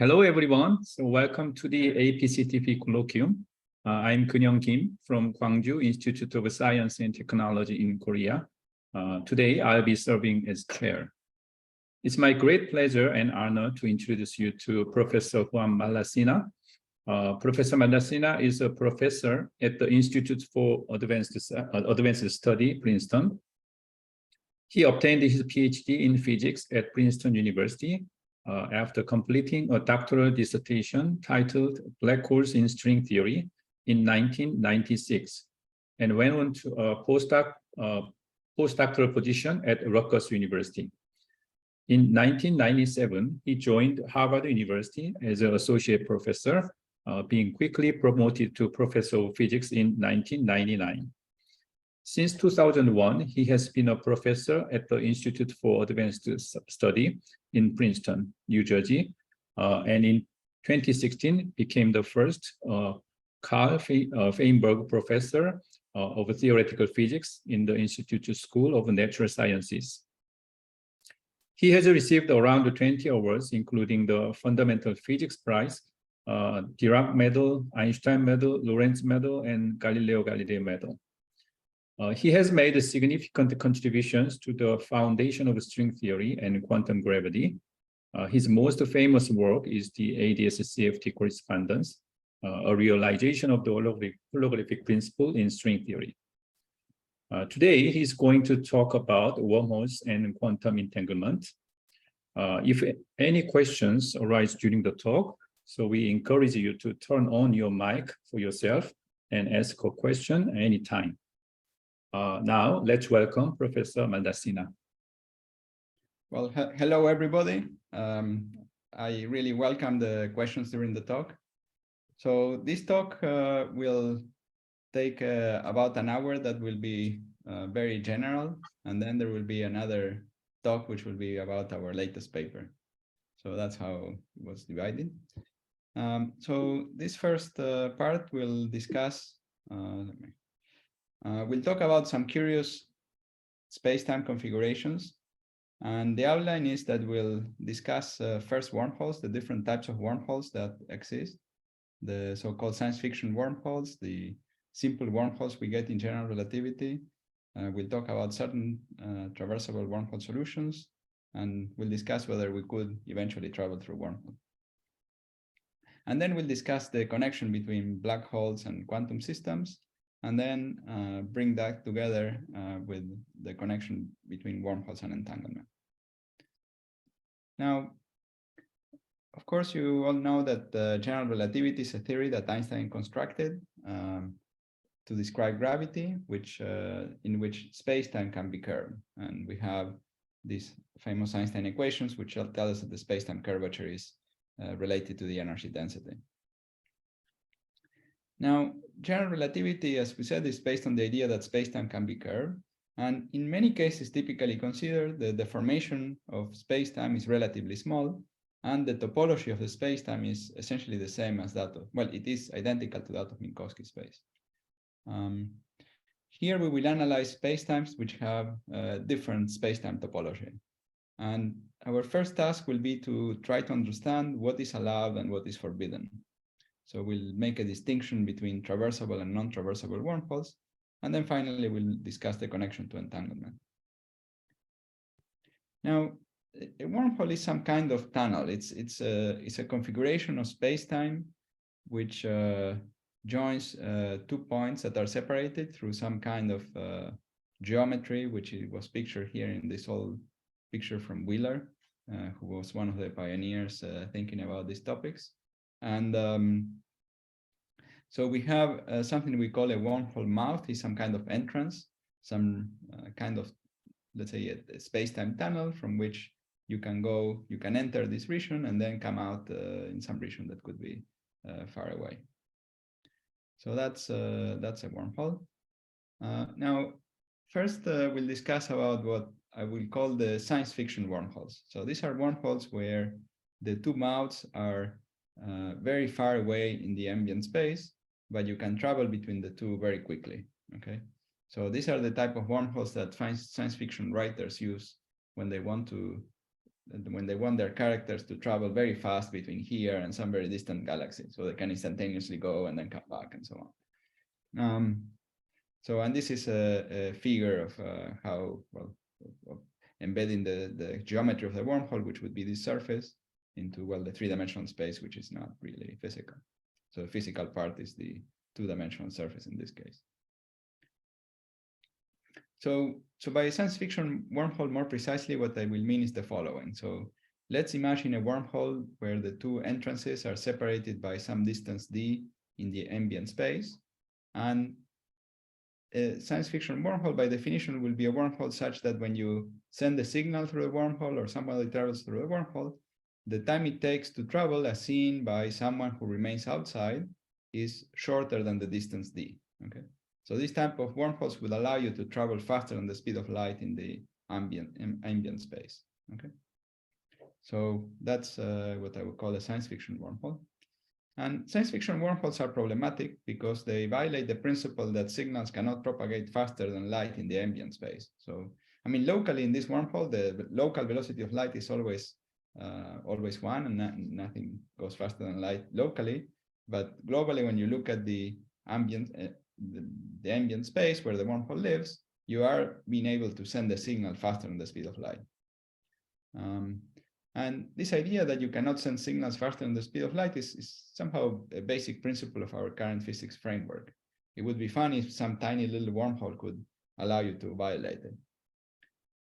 Hello, everyone. So welcome to the APCTP Colloquium. I'm Keun-Young Kim from Gwangju Institute of Science and Technology in Korea. Today, I'll be serving as chair. It's my great pleasure and honor to introduce you to Professor Juan Maldacena. Professor Maldacena is a professor at the Institute for Advanced Study, Princeton. He obtained his PhD in physics at Princeton University after completing a doctoral dissertation titled Black Holes in String Theory in 1996, and went on to a postdoctoral position at Rutgers University. In 1997, he joined Harvard University as an associate professor, being quickly promoted to professor of physics in 1999. Since 2001, he has been a professor at the Institute for Advanced Study in Princeton, New Jersey, and in 2016 became the first Carl Feinberg Professor of Theoretical Physics in the Institute School of Natural Sciences. He has received around 20 awards, including the Fundamental Physics Prize, Dirac Medal, Einstein Medal, Lorentz Medal, and Galileo Galilei Medal. He has made significant contributions to the foundation of string theory and quantum gravity. His most famous work is the ADS-CFT correspondence, a realization of the holographic principle in string theory. Today, he's going to talk about wormholes and quantum entanglement. If any questions arise during the talk, so we encourage you to turn on your mic for yourself and ask a question anytime. Now, let's welcome Professor Maldacena. Well, hello, everybody. I really welcome the questions during the talk. So this talk will take about an hour. That will be very general. And then there will be another talk, which will be about our latest paper. So that's how it was divided. So this first part will discuss, we'll talk about some curious space-time configurations. And the outline is that we'll discuss first wormholes, the different types of wormholes that exist, the so-called science fiction wormholes, the simple wormholes we get in general relativity. We'll talk about certain traversable wormhole solutions, and we'll discuss whether we could eventually travel through wormhole. And then we'll discuss the connection between black holes and quantum systems, and then bring that together with the connection between wormholes and entanglement. Now, of course, you all know that general relativity is a theory that Einstein constructed to describe gravity, in which space-time can be curved. And we have these famous Einstein equations, which tell us that the space-time curvature is related to the energy density. Now, general relativity, as we said, is based on the idea that space-time can be curved. And in many cases, typically considered, the deformation of space-time is relatively small, and the topology of the space-time is essentially the same as that of, well, it is identical to that of Minkowski space. Here we will analyze spacetimes which have different space-time topology. And our first task will be to try to understand what is allowed and what is forbidden. So we'll make a distinction between traversable and non-traversable wormholes, and then finally we'll discuss the connection to entanglement. Now, a wormhole is some kind of tunnel. It's a configuration of space-time which joins 2 points that are separated through some kind of geometry, which was pictured here in this old picture from Wheeler, who was one of the pioneers thinking about these topics. And so we have something we call a wormhole mouth, is some kind of entrance, some kind of, let's say, a space-time tunnel from which you can enter this region and then come out in some region that could be far away. So that's a wormhole. Now, first we'll discuss about what I will call the science fiction wormholes. So these are wormholes where the two mouths are very far away in the ambient space, but you can travel between the two very quickly. Okay, so these are the type of wormholes that science fiction writers use when they want to when they want their characters to travel very fast between here and some very distant galaxy, so they can instantaneously go and then come back and so on. And this is a figure of how, well, of embedding the geometry of the wormhole, which would be this surface, into, well, the three-dimensional space, which is not really physical. So the physical part is the two-dimensional surface in this case. So by science fiction wormhole, more precisely, what I will mean is the following. So let's imagine a wormhole where the two entrances are separated by some distance d in the ambient space. And a science fiction wormhole, by definition, will be a wormhole such that when you send a signal through the wormhole or somebody travels through the wormhole, the time it takes to travel, as seen by someone who remains outside, is shorter than the distance d. Okay. So this type of wormholes will allow you to travel faster than the speed of light in the ambient space. Okay. So that's what I would call a science fiction wormhole. And science fiction wormholes are problematic because they violate the principle that signals cannot propagate faster than light in the ambient space. So, I mean, locally in this wormhole, the local velocity of light is always one, and nothing goes faster than light locally. But globally, when you look at the ambient the ambient space where the wormhole lives, you are being able to send a signal faster than the speed of light. And this idea that you cannot send signals faster than the speed of light is somehow a basic principle of our current physics framework. It would be fun if some tiny little wormhole could allow you to violate it.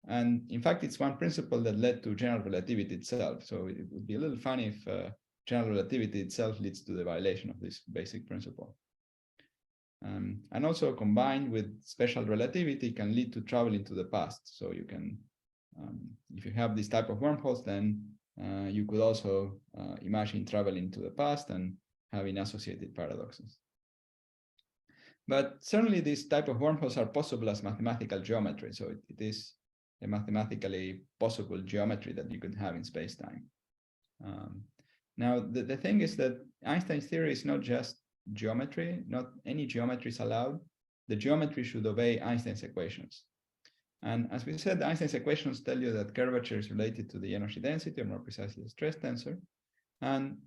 And in fact, it's one principle that led to general relativity itself. So it would be a little funny if general relativity itself leads to the violation of this basic principle. And also combined with special relativity can lead to travel into the past. So you can, if you have this type of wormholes, then you could also imagine traveling to the past and having associated paradoxes. But certainly these type of wormholes are possible as mathematical geometry. So it is a mathematically possible geometry that you could have in space-time. Now, the thing is that Einstein's theory is not just geometry. Not any geometry is allowed. The geometry should obey Einstein's equations. And as we said, Einstein's equations tell you that curvature is related to the energy density, or more precisely the stress tensor. And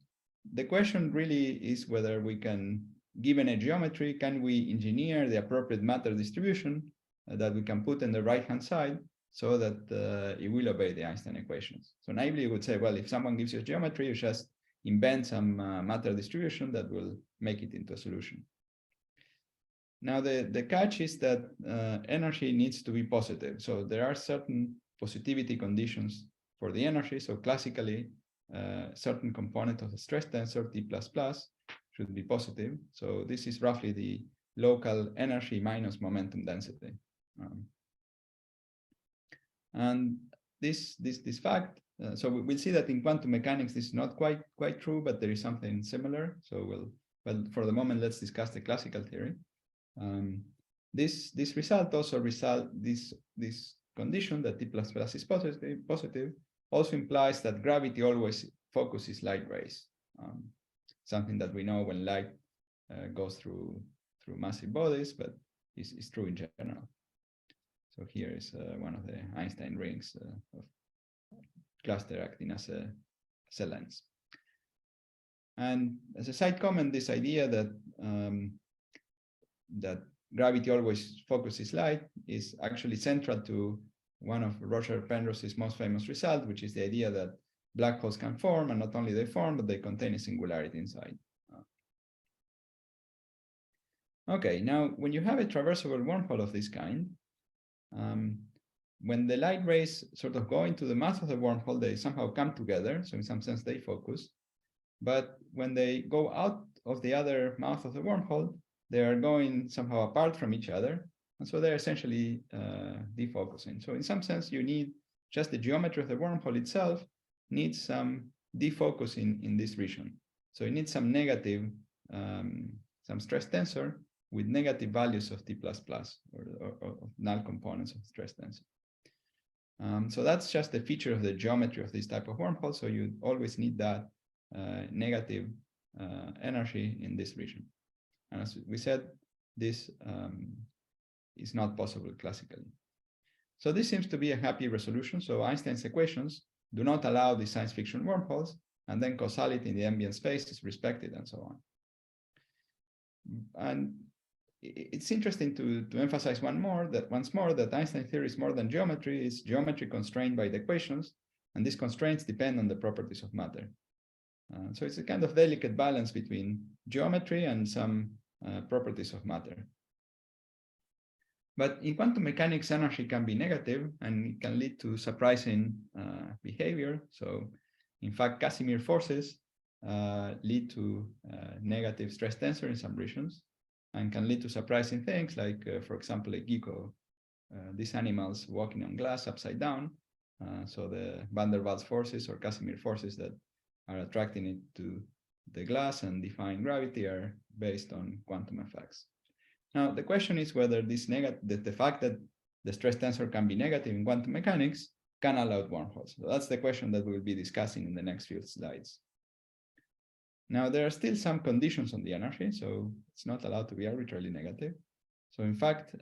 the question really is whether we can, given a geometry, can we engineer the appropriate matter distribution that we can put on the right-hand side so that it will obey the Einstein equations. So naively, you would say, well, if someone gives you a geometry, you just invent some matter distribution that will make it into a solution. Now, the catch is that energy needs to be positive. So there are certain positivity conditions for the energy. So classically, certain component of the stress tensor, T++, should be positive. So this is roughly the local energy minus momentum density. And this fact, so we'll see that in quantum mechanics, this is not quite true, but there is something similar. So but for the moment, let's discuss the classical theory. This result also this condition that T++ is positive also implies that gravity always focuses light rays. Something that we know when light goes through massive bodies, but is true in general. So here is one of the Einstein rings of cluster acting as a lens. And as a side comment, this idea that that gravity always focuses light is actually central to one of Roger Penrose's most famous results, which is the idea that black holes can form, and not only they form, but they contain a singularity inside. Okay, now when you have a traversable wormhole of this kind, when the light rays sort of go into the mouth of the wormhole, they somehow come together. So in some sense, they focus. But when they go out of the other mouth of the wormhole, they are going somehow apart from each other. And so they're essentially defocusing. So in some sense, you need just the geometry of the wormhole itself needs some defocusing in this region. So you need some negative, some stress tensor with negative values of T++, or null components of stress tensor. So that's just a feature of the geometry of this type of wormhole. So you always need that negative energy in this region. And as we said, this is not possible classically. So this seems to be a happy resolution. So Einstein's equations do not allow these science fiction wormholes, and then causality in the ambient space is respected, and so on. And it's interesting to emphasize once more that Einstein theory is more than geometry. It's geometry constrained by the equations, and these constraints depend on the properties of matter. So it's a kind of delicate balance between geometry and some properties of matter. But in quantum mechanics, energy can be negative, and it can lead to surprising behavior. So in fact, Casimir forces lead to negative stress tensor in some regions, and can lead to surprising things like, for example, a gecko, these animals walking on glass upside down. So the van der Waals forces or Casimir forces that are attracting it to the glass and defying gravity are based on quantum effects. Now, the question is whether the fact that the stress tensor can be negative in quantum mechanics can allow wormholes. So that's the question that we'll be discussing in the next few slides. Now, there are still some conditions on the energy, so it's not allowed to be arbitrarily negative. So in fact,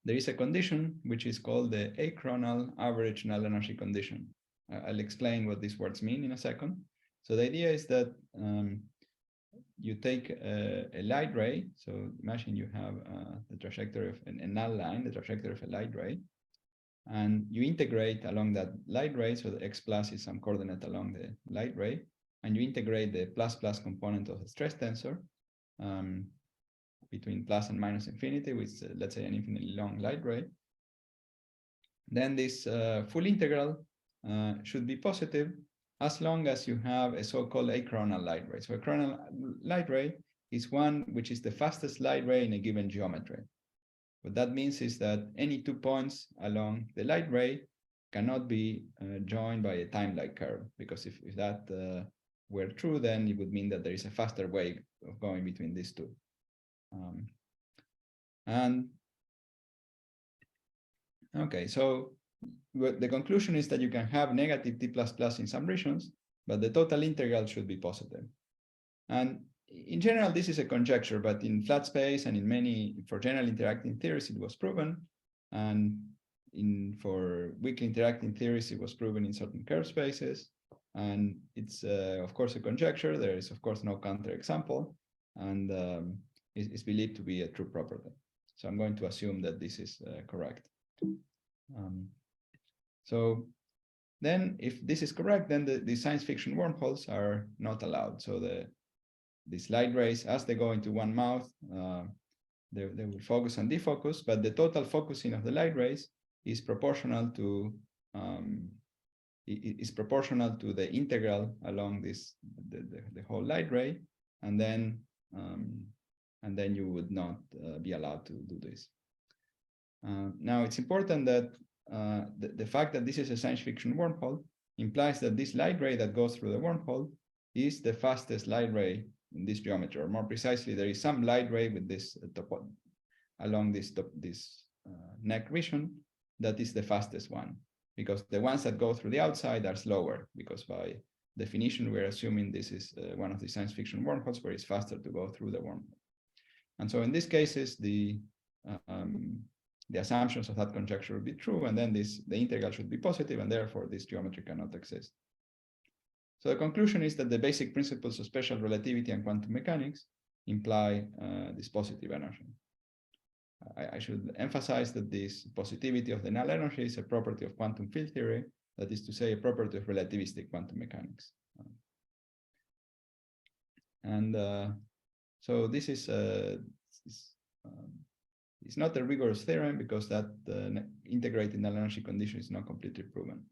there is a condition which is called the achronal average null energy condition. I'll explain what these words mean in a second. So the idea is that you take a light ray. So imagine you have the trajectory of a null line, the trajectory of a light ray, and you integrate along that light ray. So the x plus is some coordinate along the light ray, and you integrate the plus plus component of the stress tensor between plus and minus infinity with, let's say, an infinitely long light ray. Then this full integral should be positive as long as you have a so-called achronal light ray. So a achronal light ray is one which is the fastest light ray in a given geometry. What that means is that any 2 points along the light ray cannot be joined by a time-like curve, because if that were true, then it would mean that there is a faster way of going between these two. Okay, so the conclusion is that you can have negative t++ in some regions, but the total integral should be positive. And in general, this is a conjecture, but in flat space and for general interacting theories, it was proven. And for weakly interacting theories, it was proven in certain curve spaces. And it's, of course, a conjecture. There is, of course, no counterexample, and it's believed to be a true property. So I'm going to assume that this is correct. So then if this is correct, then the science fiction wormholes are not allowed. So these light rays, as they go into one mouth, they will focus and defocus, but the total focusing of the light rays is proportional to the integral along the whole light ray, and then you would not be allowed to do this. Now, it's important that the fact that this is a science fiction wormhole implies that this light ray that goes through the wormhole is the fastest light ray in this geometry, or more precisely, there is some light ray with this along this neck region that is the fastest one, because the ones that go through the outside are slower, because by definition, we're assuming this is one of the science fiction wormholes where it's faster to go through the wormhole. And so in these cases, the assumptions of that conjecture will be true, and then the integral should be positive, and therefore this geometry cannot exist. So the conclusion is that the basic principles of special relativity and quantum mechanics imply this positive energy. I should emphasize that this positivity of the null energy is a property of quantum field theory, that is to say, a property of relativistic quantum mechanics. So this is it's not a rigorous theorem, because that integrated null energy condition is not completely proven.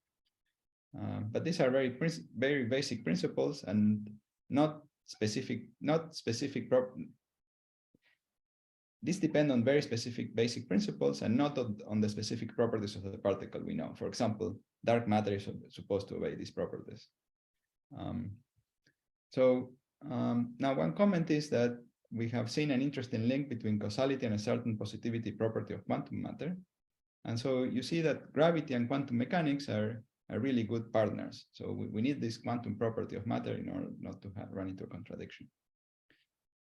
But these are very basic principles, and not specific. These depend on very specific basic principles, and not on the specific properties of the particle we know. For example, dark matter is supposed to obey these properties. Now one comment is that we have seen an interesting link between causality and a certain positivity property of quantum matter. And so you see that gravity and quantum mechanics are really good partners. So we need this quantum property of matter in order not to run into a contradiction.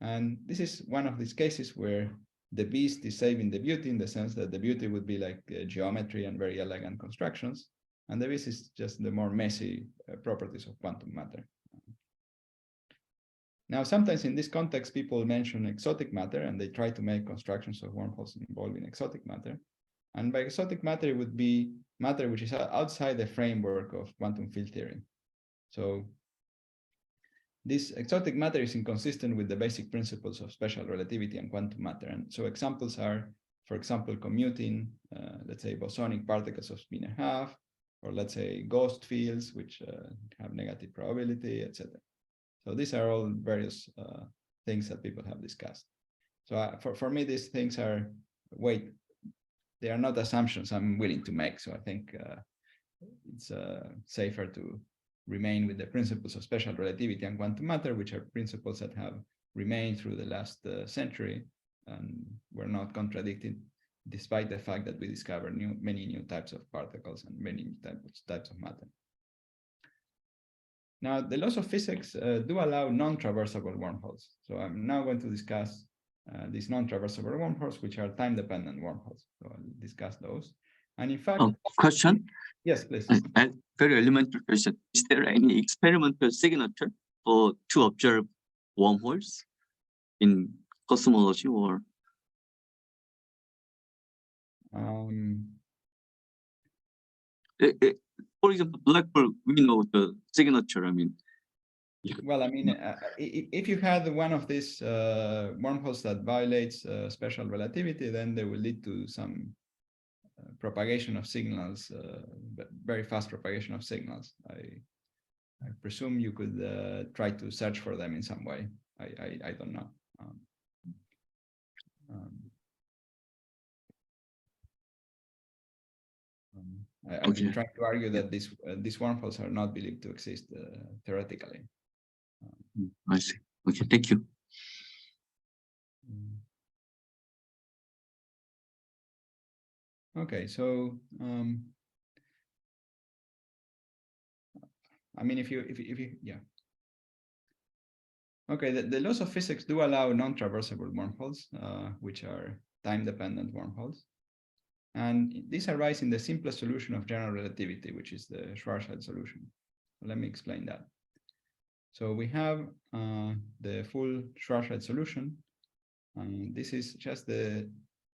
And this is one of these cases where the beast is saving the beauty, in the sense that the beauty would be like geometry and very elegant constructions. And the vis is just the more messy properties of quantum matter. Now, sometimes in this context, people mention exotic matter, and they try to make constructions of wormholes involving exotic matter. And by exotic matter, it would be matter which is outside the framework of quantum field theory. So this exotic matter is inconsistent with the basic principles of special relativity and quantum matter. And so examples are, for example, commuting, let's say, bosonic particles of spin a half, or let's say ghost fields, which have negative probability, etc. So these are all various things that people have discussed. So for me, these things are, they are not assumptions I'm willing to make. So I think it's safer to remain with the principles of special relativity and quantum matter, which are principles that have remained through the last century and were not contradicted, despite the fact that we discovered many new types of particles and many types of matter. Now, the laws of physics do allow non-traversable wormholes. So I'm now going to discuss these non-traversable wormholes, which are time-dependent wormholes. So I'll discuss those. And in fact, question. Yes, please. A very elementary question. Is there any experimental signature to observe wormholes in cosmology or? For example, black hole, we know the signature. I mean, well, I mean, if you had one of these wormholes that violates special relativity, then they will lead to some propagation of signals, very fast propagation of signals. I presume you could try to search for them in some way. I don't know. I've been trying to argue that these wormholes are not believed to exist theoretically. I see. Okay, thank you. Okay, so I mean, if you yeah. Okay, the laws of physics do allow non-traversable wormholes, which are time-dependent wormholes. And these arise in the simplest solution of general relativity, which is the Schwarzschild solution. Let me explain that. So we have the full Schwarzschild solution. This is just the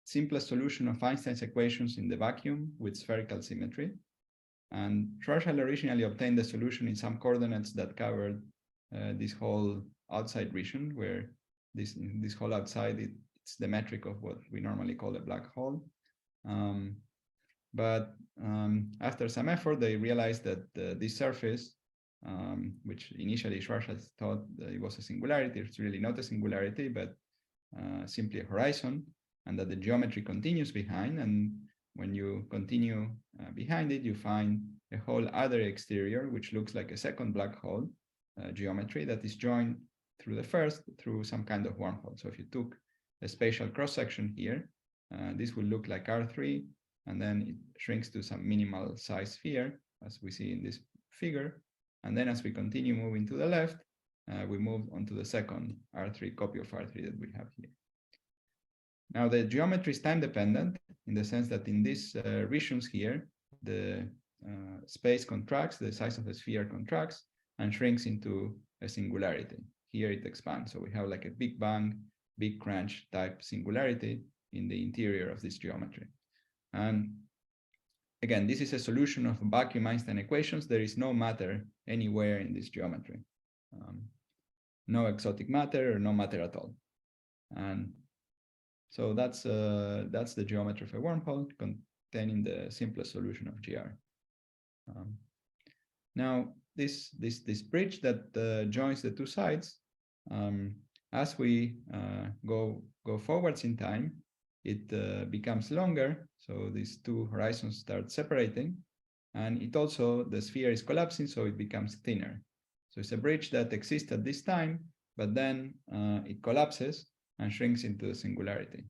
simplest solution of Einstein's equations in the vacuum with spherical symmetry. And Schwarzschild originally obtained the solution in some coordinates that covered this whole outside region, where this whole outside, it's the metric of what we normally call a black hole. But after some effort, they realized that this surface, which initially Schwarzschild thought that it was a singularity, it's really not a singularity, but simply a horizon, and that the geometry continues behind. And when you continue behind it, you find a whole other exterior, which looks like a second black hole geometry that is joined through the first through some kind of wormhole. So if you took a spatial cross-section here, this will look like R3, and then it shrinks to some minimal size sphere, as we see in this figure. And then as we continue moving to the left, we move on to the second R3 copy of R3 that we have here. Now, the geometry is time-dependent in the sense that in these regions here, the space contracts, the size of the sphere contracts and shrinks into a singularity. Here it expands. So we have like a Big Bang, Big Crunch type singularity in the interior of this geometry. And again, this is a solution of vacuum Einstein equations. There is no matter anywhere in this geometry. No exotic matter or no matter at all. And so that's the geometry of a wormhole containing the simplest solution of GR. Now, this bridge that joins the two sides, as we go forwards in time, it becomes longer. So these two horizons start separating, and it also, the sphere is collapsing, so it becomes thinner. So it's a bridge that exists at this time, but then it collapses and shrinks into a singularity.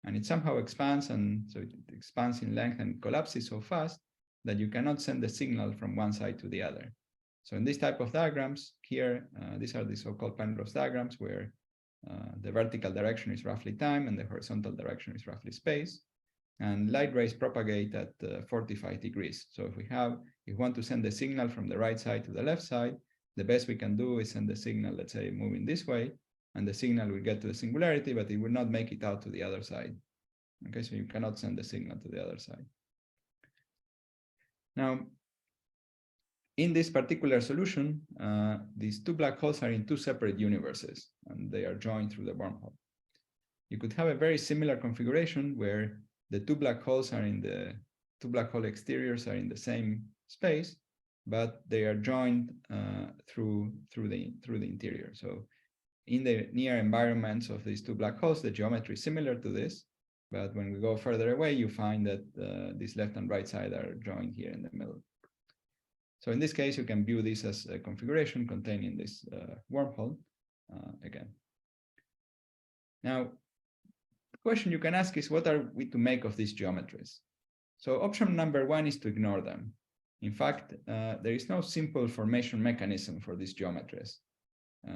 And it somehow expands, and so it expands in length and collapses so fast that you cannot send the signal from one side to the other. So in this type of diagrams here, these are the so-called Penrose diagrams, where the vertical direction is roughly time and the horizontal direction is roughly space. and light rays propagate at 45 degrees. So if we want to send the signal from the right side to the left side, the best we can do is send the signal, let's say, moving this way, and the signal will get to the singularity, but it will not make it out to the other side. Okay, so you cannot send the signal to the other side. Now, in this particular solution, these two black holes are in two separate universes, and they are joined through the wormhole. You could have a very similar configuration where the two black holes are in the two black hole exteriors are in the same space, but they are joined through the interior. So in the near environments of these two black holes, the geometry is similar to this, but when we go further away, you find that this left and right side are joined here in the middle. So in this case, you can view this as a configuration containing this wormhole again. Now, the question you can ask is, what are we to make of these geometries? So option number one is to ignore them. In fact, there is no simple formation mechanism for these geometries.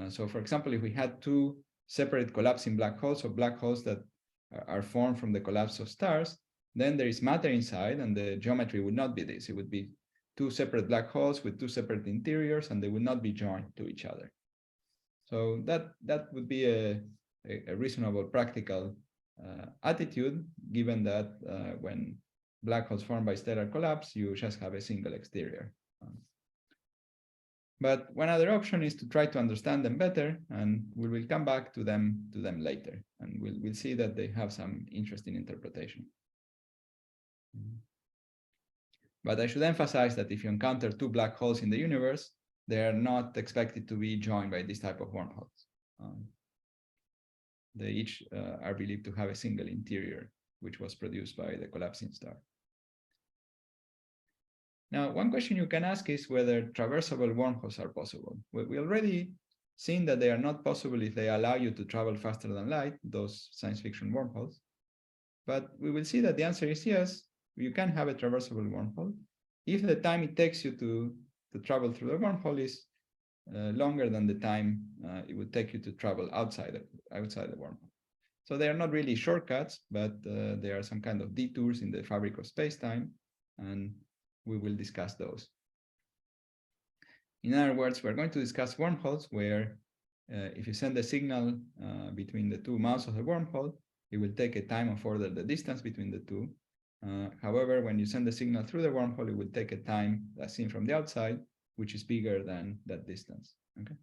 So for example, if we had two separate collapsing black holes, or black holes that are formed from the collapse of stars, then there is matter inside, and the geometry would not be this. It would be two separate black holes with two separate interiors, and they would not be joined to each other. So that would be a reasonable practical attitude, given that when black holes formed by stellar collapse, you just have a single exterior. But one other option is to try to understand them better, and we will come back to them later, and we'll see that they have some interesting interpretation. But I should emphasize that if you encounter two black holes in the universe, they are not expected to be joined by this type of wormholes. They each are believed to have a single interior, which was produced by the collapsing star. Now, one question you can ask is whether traversable wormholes are possible. We already seen that they are not possible if they allow you to travel faster than light, those science fiction wormholes. But we will see that the answer is yes, you can have a traversable wormhole if the time it takes you to travel through the wormhole is longer than the time it would take you to travel outside the wormhole. So they are not really shortcuts, but they are some kind of detours in the fabric of space-time, and we will discuss those. In other words, we're going to discuss wormholes where if you send a signal between the two mouths of the wormhole, it will take a time of order the distance between the two. However, when you send the signal through the wormhole, it will take a time as seen from the outside, which is bigger than that distance. Okay.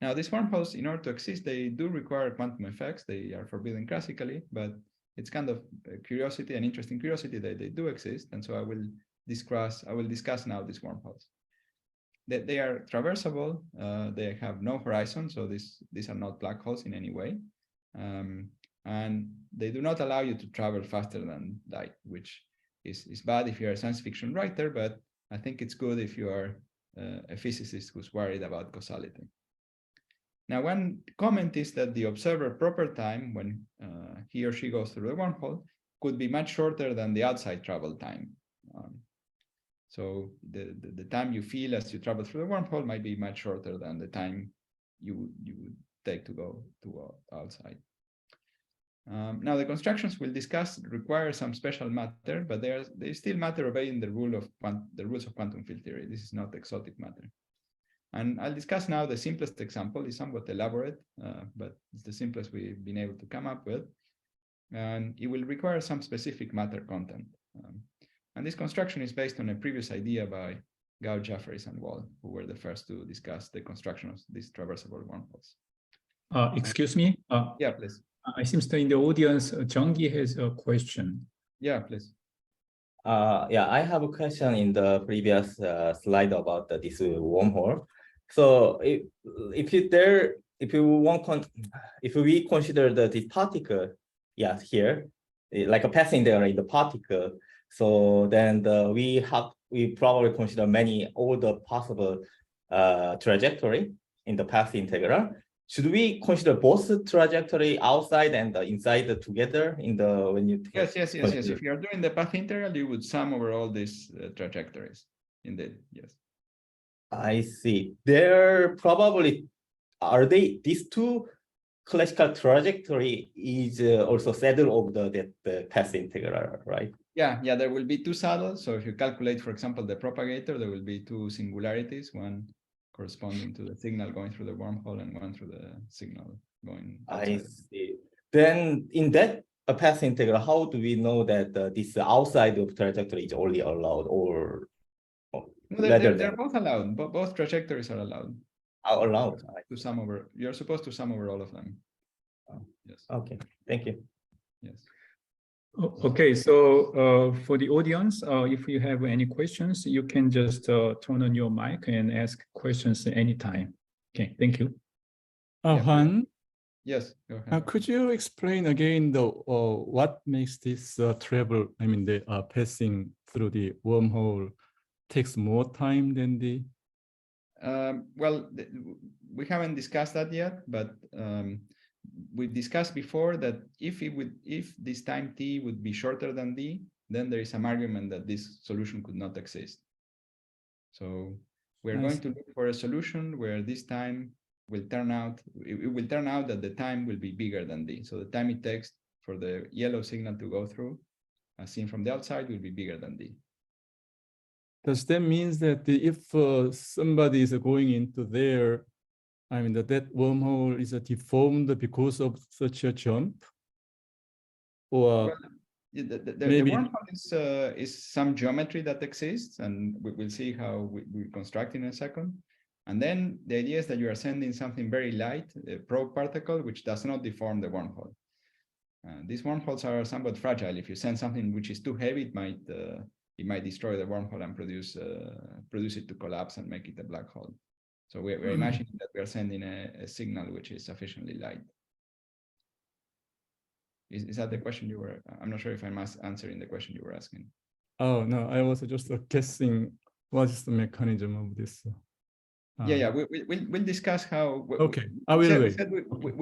Now, these wormholes, in order to exist, they do require quantum effects. They are forbidden classically, but it's kind of a curiosity, an interesting curiosity that they do exist. And so I will discuss now these wormholes. They are traversable. They have no horizon, so these are not black holes in any way. And they do not allow you to travel faster than light, which is bad if you're a science fiction writer, but I think it's good if you are a physicist who's worried about causality. Now, one comment is that the observer proper time when he or she goes through the wormhole could be much shorter than the outside travel time. So the time you feel as you travel through the wormhole might be much shorter than the time you would take to go to outside. Now, the constructions we'll discuss require some special matter, but they still matter obeying the rules of quantum field theory. This is not exotic matter. And I'll discuss now the simplest example. It's somewhat elaborate, but it's the simplest we've been able to come up with. And it will require some specific matter content. And this construction is based on a previous idea by Gao, Jeffries, and Wall, who were the first to discuss the construction of these traversable wormholes. Excuse me? Yeah, please. I seem to in the audience, Junggi has a question. Yeah, please. Yeah, I have a question in the previous slide about this wormhole. So if we consider this particle, yeah, here, like a passing there in the particle, so then we probably consider all the possible trajectory in the path integral. Should we consider both trajectory outside and inside together in the when you take? Yes. If you are doing the path integral, you would sum over all these trajectories. Indeed, yes. I see. There probably are these two classical trajectory is also saddle of the path integral, right? Yeah, there will be two saddles. So if you calculate, for example, the propagator, there will be two singularities, one corresponding to the signal going through the wormhole and one through the signal going outside. I see. Then in that path integral, how do we know that this outside of trajectory is only allowed, or No, they're both allowed. Both trajectories are allowed. are allowed? To sum over, you're supposed to sum over all of them. Yes. Okay, thank you. Yes. Okay, so for the audience, if you have any questions, you can just turn on your mic and ask questions anytime. Okay, thank you. Juan, Yes, go ahead. could you explain again the what makes this travel? I mean, the passing through the wormhole takes more time than the. Well, we haven't discussed that yet, but we discussed before that if this time t would be shorter than d, then there is some argument that this solution could not exist. So we're going to look for a solution where this time will turn out, it will turn out that the time will be bigger than d. So the time it takes for the yellow signal to go through, as seen from the outside, will be bigger than d. Does that mean that if somebody is going into there, I mean that wormhole is deformed because of such a jump? Or Well, the maybe wormhole is some geometry that exists, and we'll see how we construct in a second. And then the idea is that you are sending something very light, a probe particle, which does not deform the wormhole. These wormholes are somewhat fragile. If you send something which is too heavy, it might destroy the wormhole and produce it to collapse and make it a black hole. So we're imagining that we are sending a signal which is sufficiently light. Is that the question you were? I'm not sure if I'm answering the question you were asking. Oh no, I was just guessing what is the mechanism of this. Yeah, we'll discuss how. Okay, I will wait.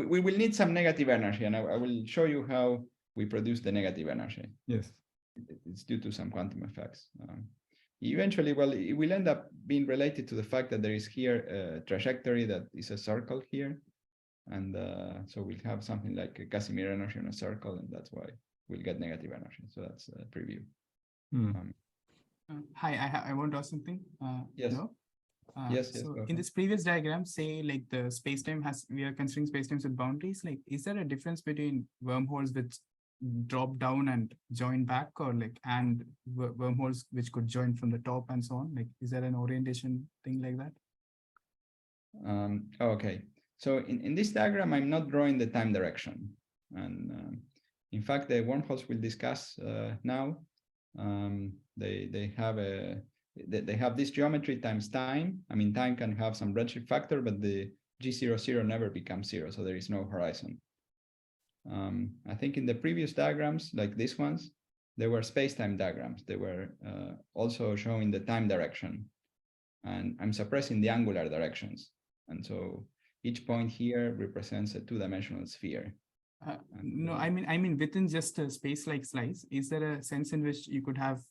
We will need some negative energy, and I will show you how we produce the negative energy. Yes. It's due to some quantum effects. Eventually, well, it will end up being related to the fact that there is here a trajectory that is a circle here. And so we'll have something like a Casimir energy in a circle, and that's why we'll get negative energy. So that's a preview. Hi, I want to ask something. Yes. Hello? Yes. So in this previous diagram, say like the spacetime we are considering spacetimes with boundaries. Like, is there a difference between wormholes which drop down and join back, or like and wormholes which could join from the top and so on? Like, is there an orientation thing like that? Okay. So in this diagram, I'm not drawing the time direction. And in fact, the wormholes we'll discuss now, they have this geometry times time. I mean, time can have some redshift factor, but the G00 never becomes 0, so there is no horizon. I think in the previous diagrams, like these ones, they were space-time diagrams. They were also showing the time direction. And I'm suppressing the angular directions. And so each point here represents a two-dimensional sphere. No, I mean within just a space-like slice, is there a sense in which you could have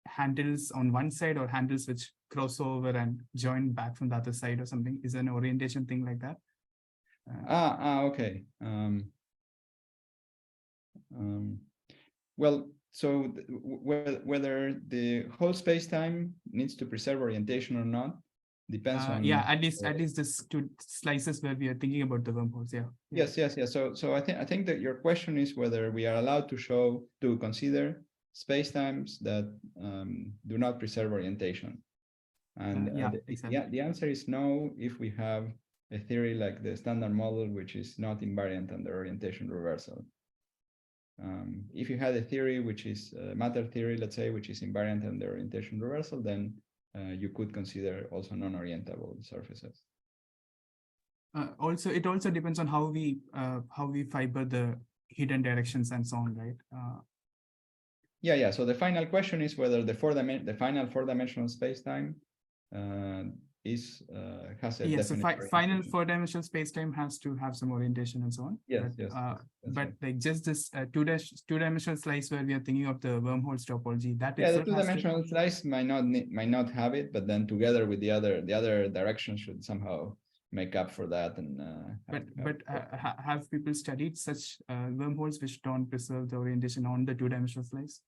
handles on one side or handles which cross over and join back from the other side or something? Is there an orientation thing like that? Okay. Well, so whether the whole space-time needs to preserve orientation or not depends on. Yeah, at least this two slices where we are thinking about the wormholes. Yeah. Yes. So I think that your question is whether we are allowed to consider spacetimes that do not preserve orientation. And exactly. the answer is no if we have a theory like the standard model, which is not invariant under orientation reversal. If you had a theory which is a matter theory, let's say, which is invariant under orientation reversal, then you could consider also non-orientable surfaces. Also, it also depends on how we fiber the hidden directions and so on, right? Yeah. So the final question is whether the final four-dimensional spacetime has a so final four-dimensional spacetime has to have some orientation and so on. Yes. But right. like just this two-dimensional slice where we are thinking of the wormholes topology, that the two-dimensional slice might not have it, but then together with the other directions should somehow make up for that. And have people studied such wormholes which don't preserve the orientation on the two-dimensional slice?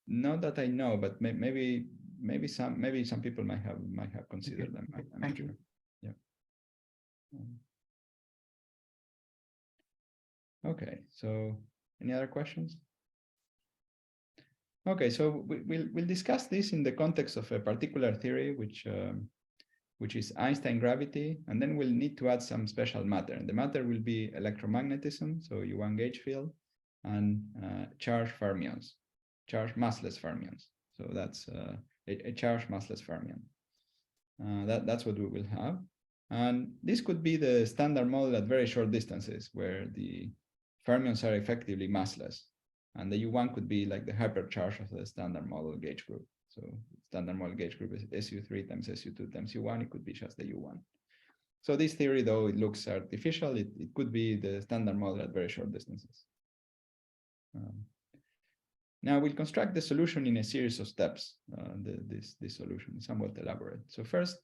Not that I know, but maybe some people might have considered them. I'm Thank not you. sure. Yeah. Okay. So, any other questions? Okay. So we'll discuss this in the context of a particular theory, which is Einstein gravity, and then we'll need to add some special matter. And the matter will be electromagnetism, so U1 gauge field, and charged fermions, charged massless fermions. So that's a charged massless fermion. That's what we will have. And this could be the standard model at very short distances, where the fermions are effectively massless. And the U1 could be like the hypercharge of the standard model gauge group. So standard model gauge group is SU3 times SU2 times U1. It could be just the U1. So this theory, though it looks artificial, it could be the standard model at very short distances. Now we'll construct the solution in a series of steps. This solution is somewhat elaborate. So first,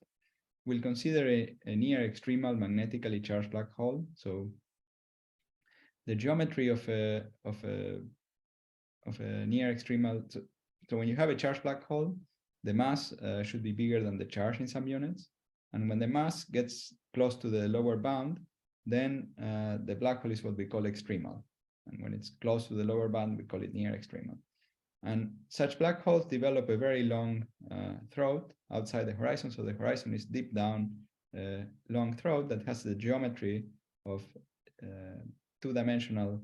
we'll consider a near extremal magnetically charged black hole. So the geometry of a near extremal. So when you have a charged black hole, the mass should be bigger than the charge in some units. And when the mass gets close to the lower bound, then the black hole is what we call extremal. And when it's close to the lower bound, we call it near extremal. And such black holes develop a very long throat outside the horizon. So the horizon is deep down, long throat that has the geometry of two-dimensional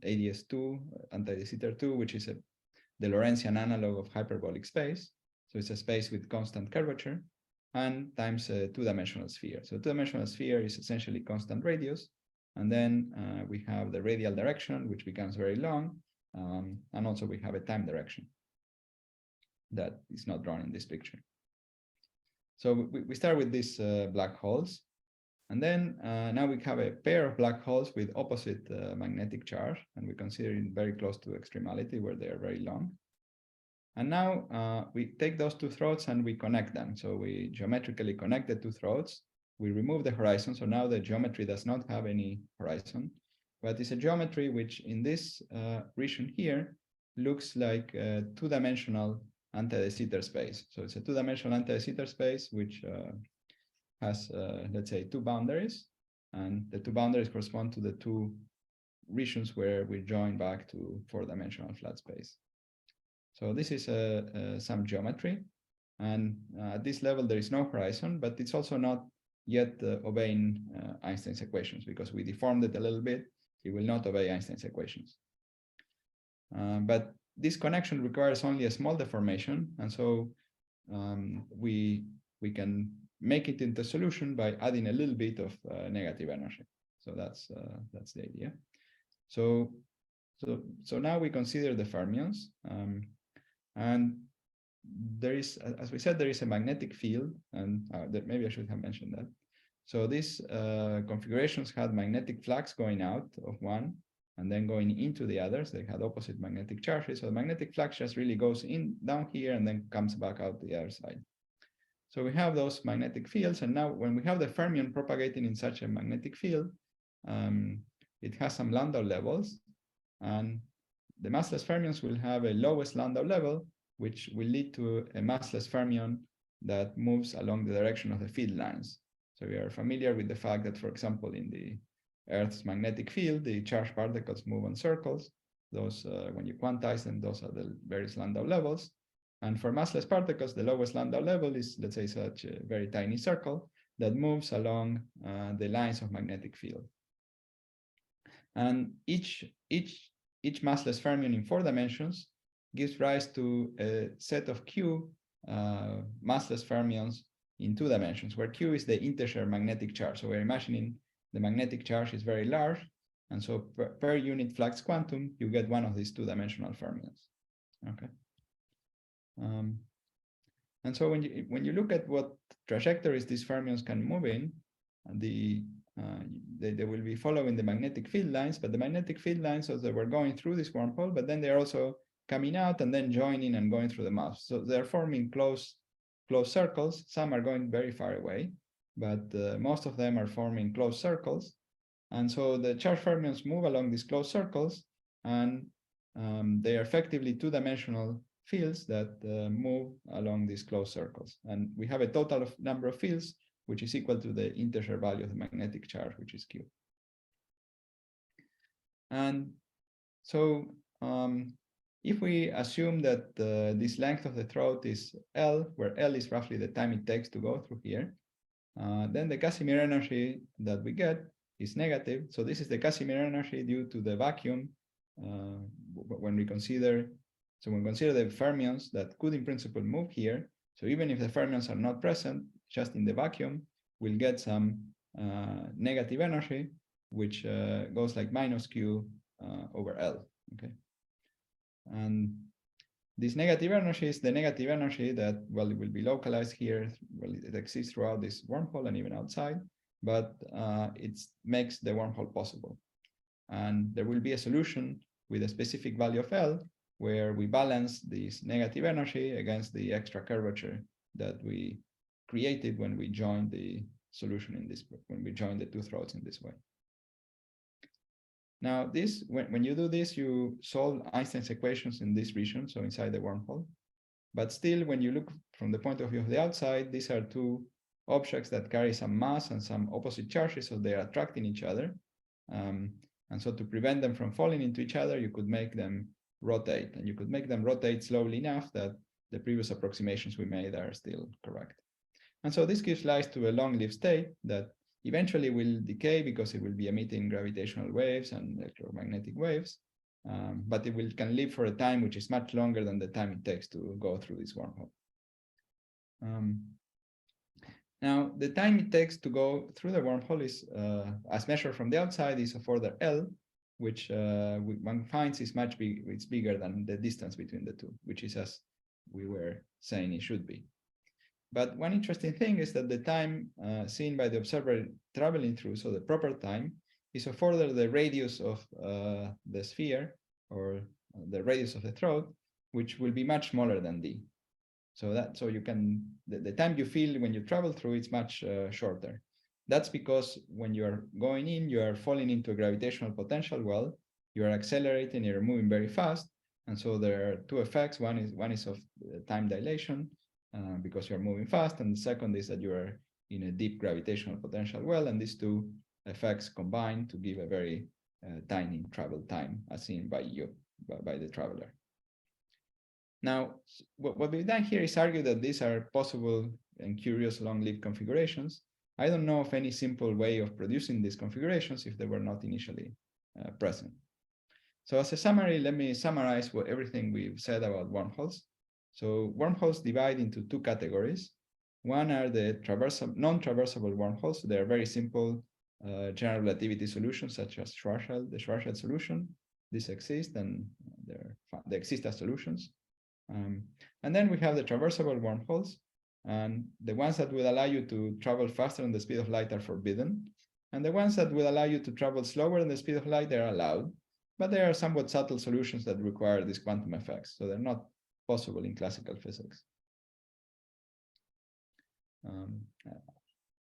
ADS2, anti-de Sitter 2, which is the Lorentzian analog of hyperbolic space. So it's a space with constant curvature and times a two-dimensional sphere. So two-dimensional sphere is essentially constant radius. And then we have the radial direction, which becomes very long. And also we have a time direction that is not drawn in this picture. So we start with these black holes. And then now we have a pair of black holes with opposite magnetic charge, and we consider it very close to extremality where they are very long. And now we take those two throats and we connect them. So we geometrically connect the two throats. We remove the horizon. So now the geometry does not have any horizon, but it's a geometry which in this region here looks like a two-dimensional anti-de Sitter space. So it's a two-dimensional anti-de Sitter space which has, let's say, two boundaries, and the two boundaries correspond to the two regions where we join back to four-dimensional flat space. So this is some geometry, and at this level there is no horizon, but it's also not yet obeying Einstein's equations because we deformed it a little bit. It will not obey Einstein's equations. But this connection requires only a small deformation, and so we can make it into solution by adding a little bit of negative energy. So that's the idea. So now we consider the fermions, and there is, as we said, there is a magnetic field, and maybe I should have mentioned that. So these configurations had magnetic flux going out of one and then going into the others. They had opposite magnetic charges. So the magnetic flux just really goes in down here and then comes back out the other side. So we have those magnetic fields, and now when we have the fermion propagating in such a magnetic field, it has some Landau levels, and the massless fermions will have a lowest Landau level, which will lead to a massless fermion that moves along the direction of the field lines. So we are familiar with the fact that, for example, in the Earth's magnetic field, the charged particles move on circles. Those, when you quantize them, those are the various Landau levels. And for massless particles, the lowest Landau level is, let's say, such a very tiny circle that moves along the lines of magnetic field. And each massless fermion in 4 dimensions gives rise to a set of Q massless fermions in 2 dimensions, where Q is the integer magnetic charge. So we're imagining the magnetic charge is very large, and so per unit flux quantum, you get one of these 2-dimensional fermions. Okay. And so when you look at what trajectories these fermions can move in, they will be following the magnetic field lines, but the magnetic field lines, as they were going through this wormhole, but then they're also coming out and then joining and going through the mouth. So they're forming close circles. Some are going very far away, but most of them are forming closed circles. And so the charge fermions move along these closed circles, and they are effectively two-dimensional fields that move along these closed circles. And we have a total of number of fields, which is equal to the integer value of the magnetic charge, which is Q. And so if we assume that this length of the throat is L, where L is roughly the time it takes to go through here, then the Casimir energy that we get is negative. So this is the Casimir energy due to the vacuum when we consider the fermions that could in principle move here. So even if the fermions are not present, just in the vacuum, we'll get some negative energy, which goes like minus Q over L, okay? And this negative energy is the negative energy that, well, it will be localized here. Well, it exists throughout this wormhole and even outside, but it makes the wormhole possible. And there will be a solution with a specific value of L where we balance this negative energy against the extra curvature that we created when we joined the solution in this, when we joined the two throats in this way. Now, this, when you do this, you solve Einstein's equations in this region, so inside the wormhole. But still, when you look from the point of view of the outside, these are two objects that carry some mass and some opposite charges, so they are attracting each other. And so to prevent them from falling into each other, you could make them rotate, and you could make them rotate slowly enough that the previous approximations we made are still correct. And so this gives rise to a long-lived state that eventually will decay because it will be emitting gravitational waves and electromagnetic waves, but it can live for a time which is much longer than the time it takes to go through this wormhole. Now, the time it takes to go through the wormhole is, as measured from the outside, is of order L, which one finds is it's bigger than the distance between the two, which is as we were saying it should be. But one interesting thing is that the time seen by the observer traveling through, so the proper time, is of order the radius of the sphere, or the radius of the throat, which will be much smaller than d. So you can, the time you feel when you travel through, it's much shorter. That's because when you are going in, you are falling into a gravitational potential well, you are accelerating, you're moving very fast. And so there are two effects. One is of time dilation, because you're moving fast, and the second is that you are in a deep gravitational potential well, and these two effects combine to give a very tiny travel time, as seen by the traveler. Now, what we've done here is argue that these are possible and curious long-lived configurations. I don't know of any simple way of producing these configurations if they were not initially present. So as a summary, let me summarize everything we've said about wormholes. So wormholes divide into two categories. One are the non-traversable wormholes. They are very simple general relativity solutions, such as the Schwarzschild solution. These exist, and they exist as solutions. And then we have the traversable wormholes, and the ones that will allow you to travel faster than the speed of light are forbidden. And the ones that will allow you to travel slower than the speed of light, they're allowed. But they are somewhat subtle solutions that require these quantum effects. So they're not possible in classical physics.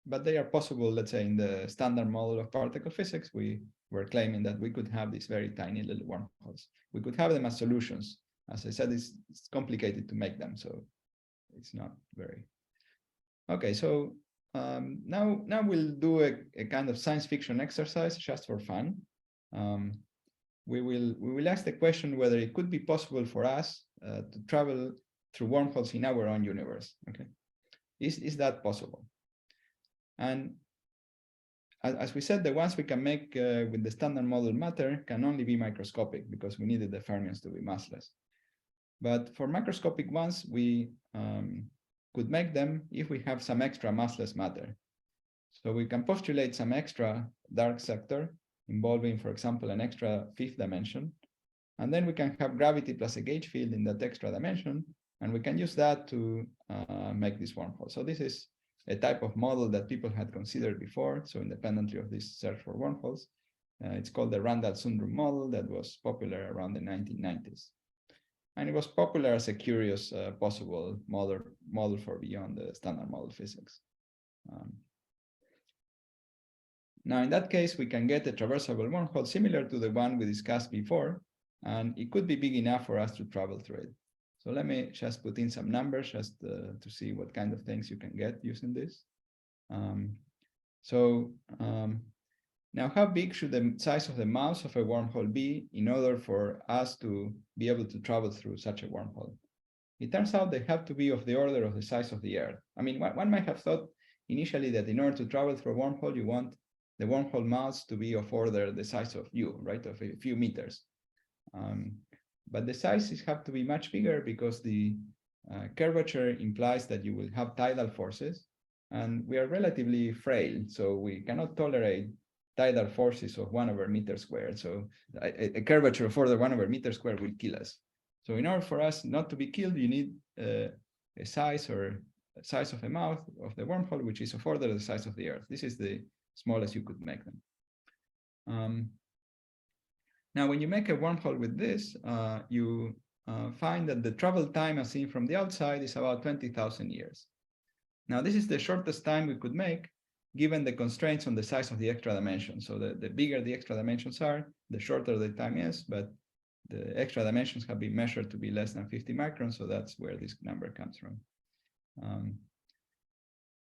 But they are possible, let's say, in the standard model of particle physics. We were claiming that we could have these very tiny little wormholes. We could have them as solutions. As I said, it's complicated to make them, so it's not very. Okay, so now we'll do a kind of science fiction exercise just for fun. We will ask the question whether it could be possible for us to travel through wormholes in our own universe. Okay, is that possible? And as we said, the ones we can make with the standard model matter can only be microscopic because we needed the fermions to be massless. But for macroscopic ones, we could make them if we have some extra massless matter. So we can postulate some extra dark sector involving, for example, an extra fifth dimension. And then we can have gravity plus a gauge field in that extra dimension, and we can use that to make this wormhole. So this is a type of model that people had considered before, so independently of this search for wormholes. It's called the Randall-Sundrum model that was popular around the 1990s. And it was popular as a curious possible model for beyond the standard model physics. Now, in that case, we can get a traversable wormhole similar to the one we discussed before, and it could be big enough for us to travel through it. So let me just put in some numbers just to see what kind of things you can get using this. Now, how big should the size of the mouth of a wormhole be in order for us to be able to travel through such a wormhole? It turns out they have to be of the order of the size of the Earth. I mean, one might have thought initially that in order to travel through a wormhole, you want the wormhole mouth to be of order the size of you, right, of a few meters. But the sizes have to be much bigger because the curvature implies that you will have tidal forces, and we are relatively frail, so we cannot tolerate tidal forces of 1/meter squared. So a curvature of order 1/meter squared will kill us. So in order for us not to be killed, you need a size of a mouth of the wormhole, which is of order the size of the Earth. This is the smallest you could make them. Now, when you make a wormhole with this, you find that the travel time as seen from the outside is about 20,000 years. Now, this is the shortest time we could make given the constraints on the size of the extra dimension. So the bigger the extra dimensions are, the shorter the time is, but the extra dimensions have been measured to be less than 50 microns, so that's where this number comes from.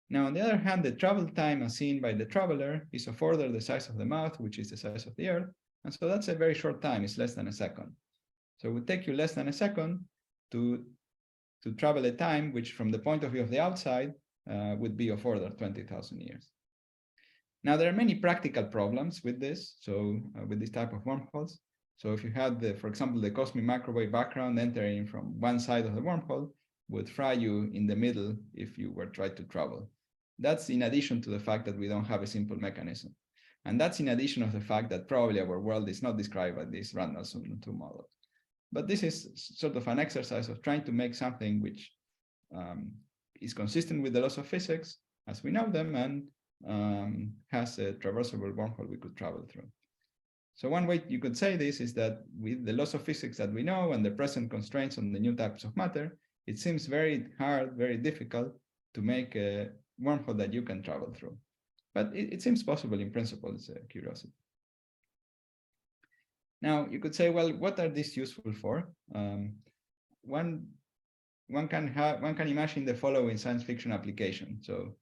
Now, on the other hand, the travel time as seen by the traveler is of order the size of the mouth, which is the size of the Earth, and so that's a very short time, it's less than a second. So it would take you less than a second to travel a time which from the point of view of the outside would be of order 20,000 years. Now, there are many practical problems with this, so with this type of wormholes. So if you had, for example, the cosmic microwave background entering from one side of the wormhole would fry you in the middle if you were trying to travel. That's in addition to the fact that we don't have a simple mechanism. And that's in addition of the fact that probably our world is not described by this random sum 2 model. But this is sort of an exercise of trying to make something which is consistent with the laws of physics as we know them and has a traversable wormhole we could travel through. So one way you could say this is that with the laws of physics that we know and the present constraints on the new types of matter, it seems very hard, very difficult to make a wormhole that you can travel through. But it seems possible in principle, it's a curiosity. Now, you could say, well, what are these useful for? One can imagine the following science fiction application. So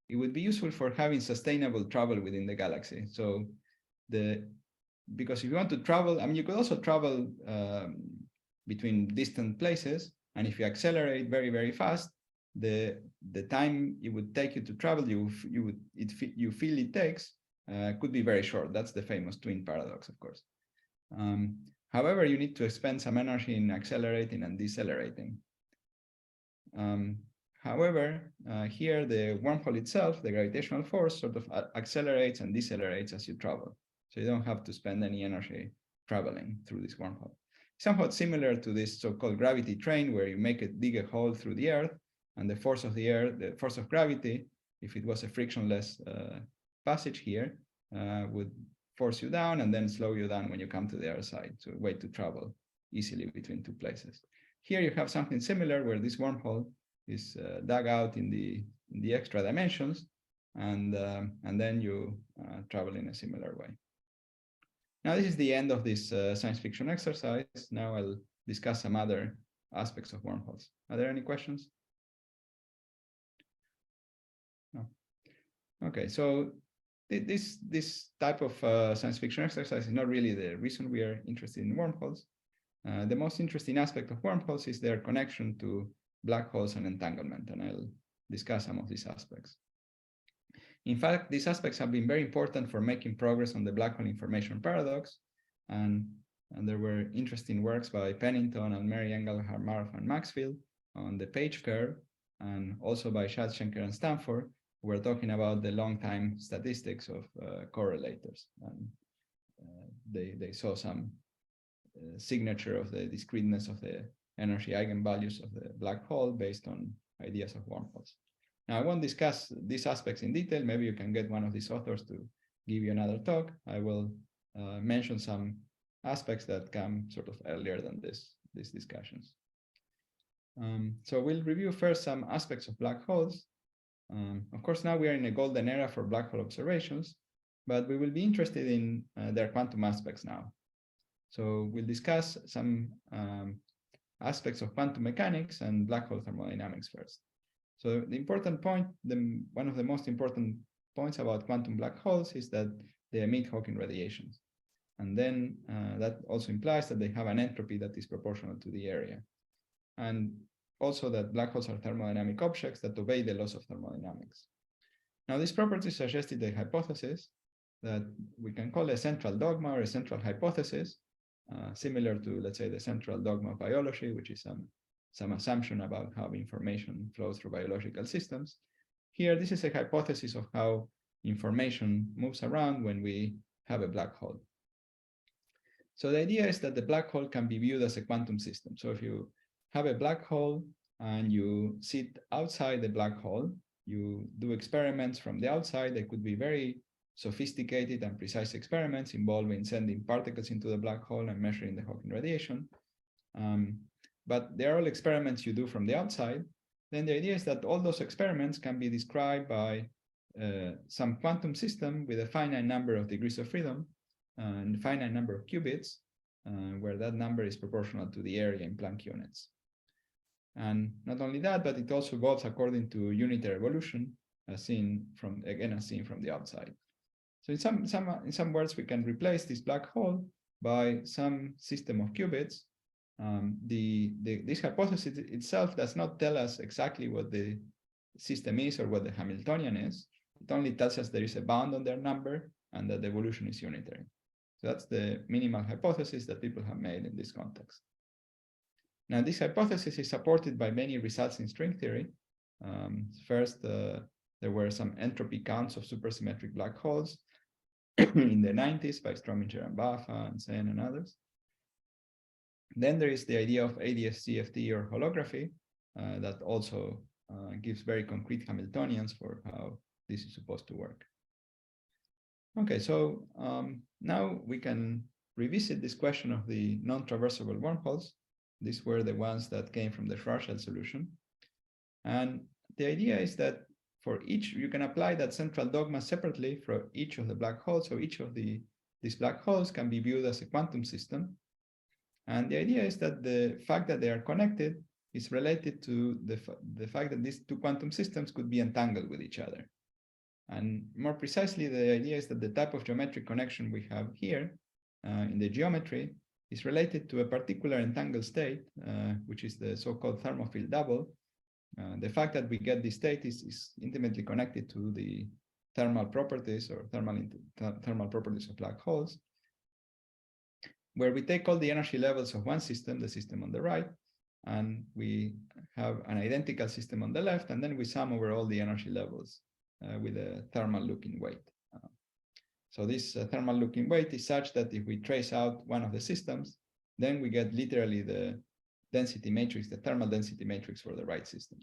it would be useful for having sustainable travel within the galaxy. So because if you want to travel, I mean, you could also travel between distant places. And if you accelerate very, very fast, the time it would take you to travel, you feel it takes, could be very short. That's the famous twin paradox, of course. However, you need to expend some energy in accelerating and decelerating. However, here the wormhole itself, the gravitational force, sort of accelerates and decelerates as you travel. So you don't have to spend any energy traveling through this wormhole. Somewhat similar to this so-called gravity train, where you dig a hole through the Earth, and the force of the Earth, the force of gravity, if it was a frictionless passage here, would force you down and then slow you down when you come to the other side. So a way to travel easily between two places. Here you have something similar where this wormhole is dug out in the extra dimensions, and then you travel in a similar way. Now, this is the end of this science fiction exercise. Now I'll discuss some other aspects of wormholes. Are there any questions? No. Okay, so this type of science fiction exercise is not really the reason we are interested in wormholes. The most interesting aspect of wormholes is their connection to black holes and entanglement, and I'll discuss some of these aspects. In fact, these aspects have been very important for making progress on the black hole information paradox, and there were interesting works by Pennington and Mary Engelhardt, Marv, and Maxfield on the page curve, and also by Schatzschenker and Stanford, who were talking about the long-time statistics of correlators. And they saw some signature of the discreteness of the energy eigenvalues of the black hole based on ideas of wormholes. Now, I won't discuss these aspects in detail. Maybe you can get one of these authors to give you another talk. I will mention some aspects that come sort of earlier than this these discussions. So we'll review first some aspects of black holes. Of course, now we are in a golden era for black hole observations, but we will be interested in their quantum aspects now. So we'll discuss some aspects of quantum mechanics and black hole thermodynamics first. So the important point, one of the most important points about quantum black holes is that they emit Hawking radiations. And then that also implies that they have an entropy that is proportional to the area. And also that black holes are thermodynamic objects that obey the laws of thermodynamics. Now, these properties suggested a hypothesis that we can call a central dogma or a central hypothesis, similar to, let's say, the central dogma of biology, which is some assumption about how information flows through biological systems. Here, this is a hypothesis of how information moves around when we have a black hole. So the idea is that the black hole can be viewed as a quantum system. So if you have a black hole and you sit outside the black hole, you do experiments from the outside. They could be very sophisticated and precise experiments involving sending particles into the black hole and measuring the Hawking radiation. But they are all experiments you do from the outside. Then the idea is that all those experiments can be described by some quantum system with a finite number of degrees of freedom and a finite number of qubits, where that number is proportional to the area in Planck units. And not only that, but it also evolves according to unitary evolution, as seen from the outside. So in some words, we can replace this black hole by some system of qubits. This hypothesis itself does not tell us exactly what the system is or what the Hamiltonian is. It only tells us there is a bound on their number and that the evolution is unitary. So that's the minimal hypothesis that people have made in this context. Now, this hypothesis is supported by many results in string theory. First, there were some entropy counts of supersymmetric black holes in the 90s by Strominger and Bafa and Sen and others. Then there is the idea of ADS-CFT or holography that also gives very concrete Hamiltonians for how this is supposed to work. Okay, so now we can revisit this question of the non-traversable wormholes. These were the ones that came from the Schwarzschild solution. And the idea is that for each, you can apply that central dogma separately for each of the black holes. So each of these black holes can be viewed as a quantum system. And the idea is that the fact that they are connected is related to the fact that these two quantum systems could be entangled with each other. And more precisely, the idea is that the type of geometric connection we have here in the geometry is related to a particular entangled state, which is the so-called thermophile double. The fact that we get this state is intimately connected to the thermal properties or thermal properties of black holes, where we take all the energy levels of one system, the system on the right, and we have an identical system on the left, and then we sum over all the energy levels with a thermal looking weight. So this thermal looking weight is such that if we trace out one of the systems, then we get literally the density matrix, the thermal density matrix for the right system.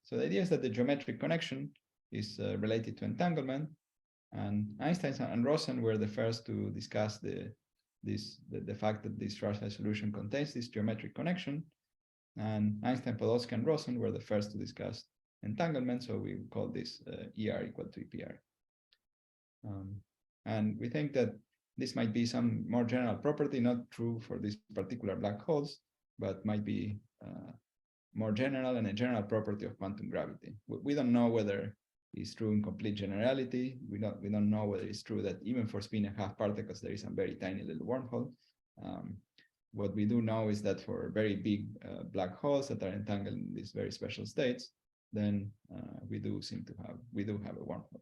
So the idea is that the geometric connection is related to entanglement, and Einstein and Rosen were the first to discuss the fact that this Schwarzschild solution contains this geometric connection, and Einstein, Podolsky, and Rosen were the first to discuss entanglement, so we call this ER equal to EPR. And we think that this might be some more general property, not true for these particular black holes, but might be more general and a general property of quantum gravity. We don't know whether it's true in complete generality. We don't know whether it's true that even for spin-and-a-half particles, there is a very tiny little wormhole. What we do know is that for very big black holes that are entangled in these very special states, then we do have a wormhole.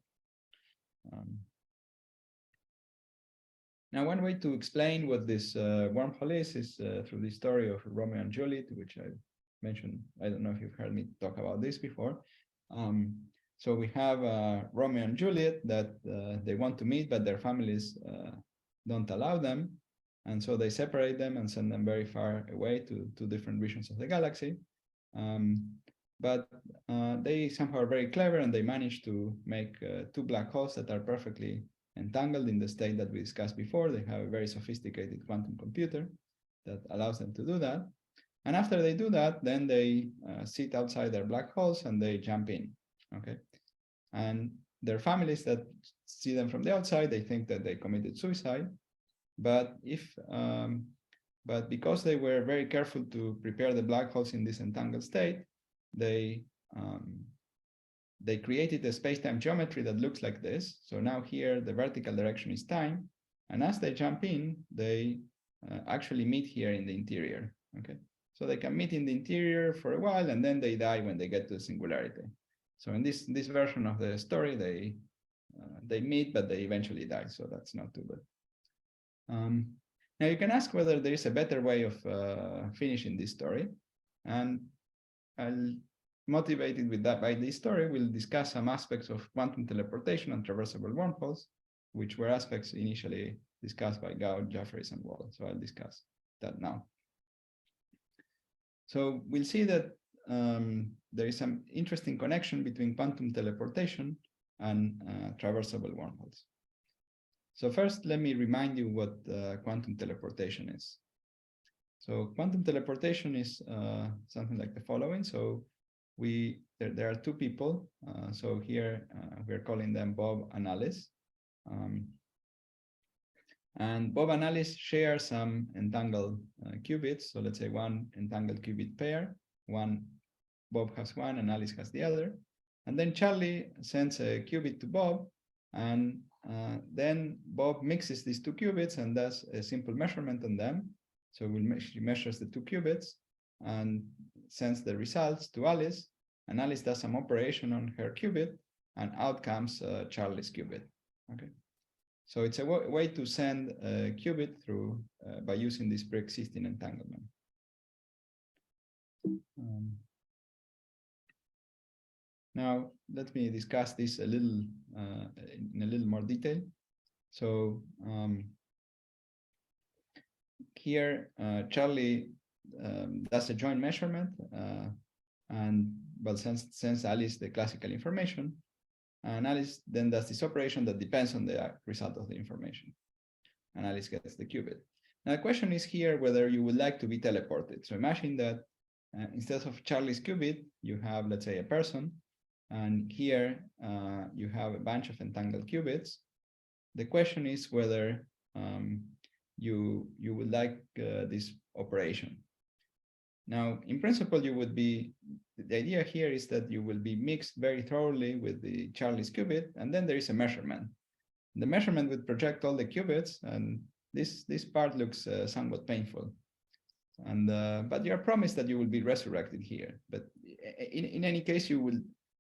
Now, one way to explain what this wormhole is through the story of Romeo and Juliet, which I mentioned. I don't know if you've heard me talk about this before. So we have Romeo and Juliet that they want to meet, but their families don't allow them. And so they separate them and send them very far away to two different regions of the galaxy. But they somehow are very clever, and they manage to make two black holes that are perfectly entangled in the state that we discussed before. They have a very sophisticated quantum computer. that allows them to do that. And after they do that, then they sit outside their black holes and they jump in, okay? And their families that see them from the outside, they think that they committed suicide. But but because they were very careful to prepare the black holes in this entangled state, they created a space-time geometry that looks like this. So now here, the vertical direction is time. And as they jump in, they actually meet here in the interior, okay? So they can meet in the interior for a while, and then they die when they get to the singularity. So in this version of the story, they meet, but they eventually die. So that's not too bad. Now you can ask whether there is a better way of finishing this story. And I'll motivated with that by this story, we'll discuss some aspects of quantum teleportation and traversable wormholes, which were aspects initially discussed by Gauss, Jeffries, and Wall. So I'll discuss that now. So we'll see that there is some interesting connection between quantum teleportation and traversable wormholes. So first, let me remind you what quantum teleportation is. So quantum teleportation is something like the following. So there are two people. So here we're calling them Bob and Alice. And Bob and Alice share some entangled qubits. So let's say one entangled qubit pair. Bob has one and Alice has the other. And then Charlie sends a qubit to Bob, and then Bob mixes these two qubits and does a simple measurement on them. So she measures the two qubits and sends the results to Alice, and Alice does some operation on her qubit, and out comes Charlie's qubit. Okay. So it's a way to send a qubit through by using this pre-existing entanglement. Now let me discuss this a little in a little more detail. So here Charlie does a joint measurement, but sends Alice the classical information. And Alice then does this operation that depends on the result of the information. And Alice gets the qubit. Now the question is here whether you would like to be teleported. So imagine that instead of Charlie's qubit, you have, let's say, a person. And here you have a bunch of entangled qubits. The question is whether you would like this operation. Now, in principle, the idea here is that you will be mixed very thoroughly with the Charlie's qubit, and then there is a measurement. The measurement would project all the qubits, and this part looks somewhat painful. And but you are promised that you will be resurrected here. But in any case,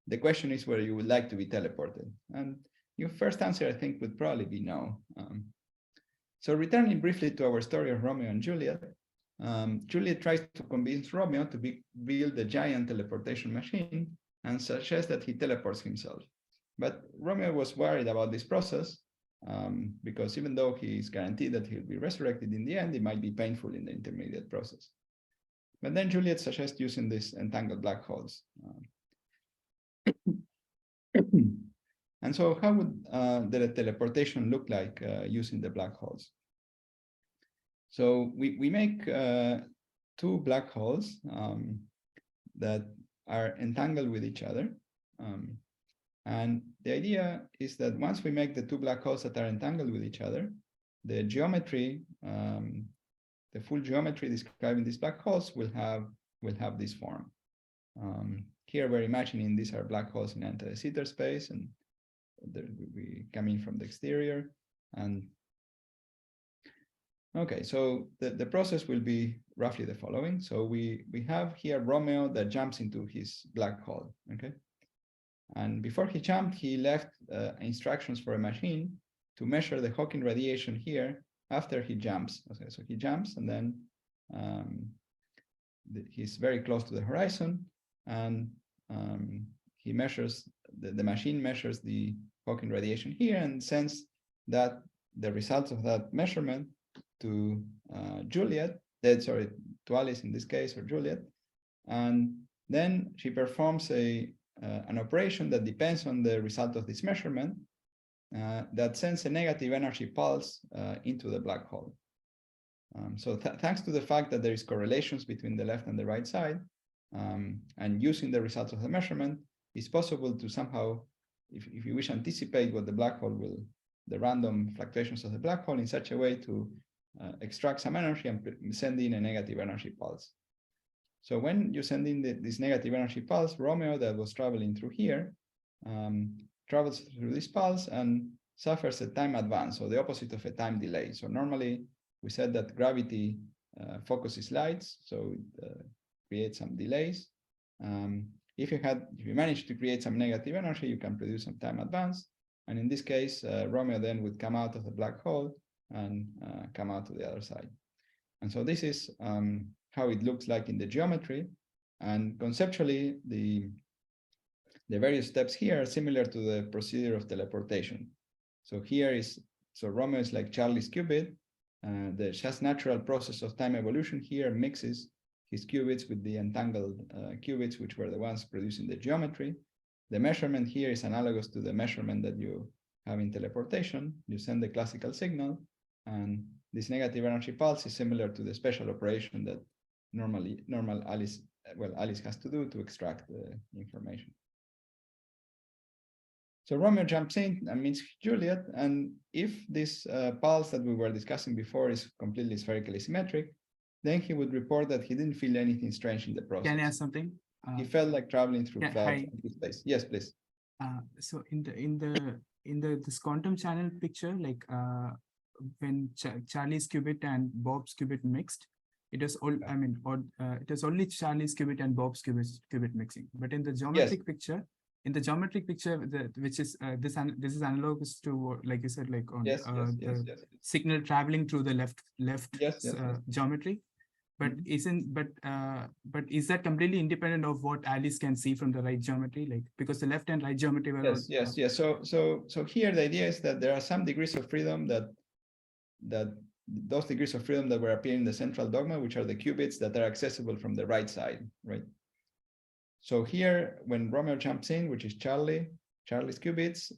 the question is whether you would like to be teleported. And your first answer, I think, would probably be no. So returning briefly to our story of Romeo and Juliet, Juliet tries to convince Romeo to build a giant teleportation machine and suggests that he teleports himself. But Romeo was worried about this process because even though he is guaranteed that he'll be resurrected in the end, it might be painful in the intermediate process. But then Juliet suggests using these entangled black holes. And so how would the teleportation look like using the black holes? So we make two black holes that are entangled with each other. And the idea is that once we make the two black holes that are entangled with each other, the geometry, the full geometry describing these black holes will have this form. Here we're imagining these are black holes in anti-de Sitter space, and we come in from the exterior. And okay, so the process will be roughly the following. So we have here Romeo that jumps into his black hole, okay? And before he jumped, he left instructions for a machine to measure the Hawking radiation here after he jumps. Okay, so he jumps and then he's very close to the horizon, and he measures, the machine measures the Hawking radiation here and sends that the results of that measurement to to Alice in this case, or Juliet, and then she performs an operation that depends on the result of this measurement that sends a negative energy pulse into the black hole. So thanks to the fact that there is correlations between the left and the right side, and using the results of the measurement, it's possible to somehow, if you wish, anticipate what the black hole will, the random fluctuations of the black hole in such a way to extract some energy and send in a negative energy pulse. So when you send in this negative energy pulse, Romeo that was traveling through here, travels through this pulse and suffers a time advance, so the opposite of a time delay. So normally we said that gravity focuses lights, so it creates some delays. If you manage to create some negative energy, you can produce some time advance. And in this case, Romeo then would come out of the black hole and come out to the other side. And so this is how it looks like in the geometry. And conceptually, the various steps here are similar to the procedure of teleportation. So Romeo is like Charlie's qubit. The just natural process of time evolution here mixes his qubits with the entangled qubits, which were the ones producing the geometry. The measurement here is analogous to the measurement that you have in teleportation. You send the classical signal, and this negative energy pulse is similar to the special operation that Alice has to do to extract the information. So Romeo jumps in and meets Juliet, and if this pulse that we were discussing before is completely spherically symmetric, then he would report that he didn't feel anything strange in the process. Can I ask something? He felt like traveling through clouds hi. space. Yes, please. So in this quantum channel picture, like when Charlie's qubit and Bob's qubit mixed, it is all it is only Charlie's qubit and Bob's qubit mixing. But in the geometric picture, which is this is analogous to, like you said, like on signal traveling through the left geometry. But but is that completely independent of what Alice can see from the right geometry? Like, because the left and right geometry were yes. So here the idea is that there are some degrees of freedom that those degrees of freedom that were appearing in the central dogma, which are the qubits that are accessible from the right side, right? So here, when Romeo jumps in, which is Charlie's qubits,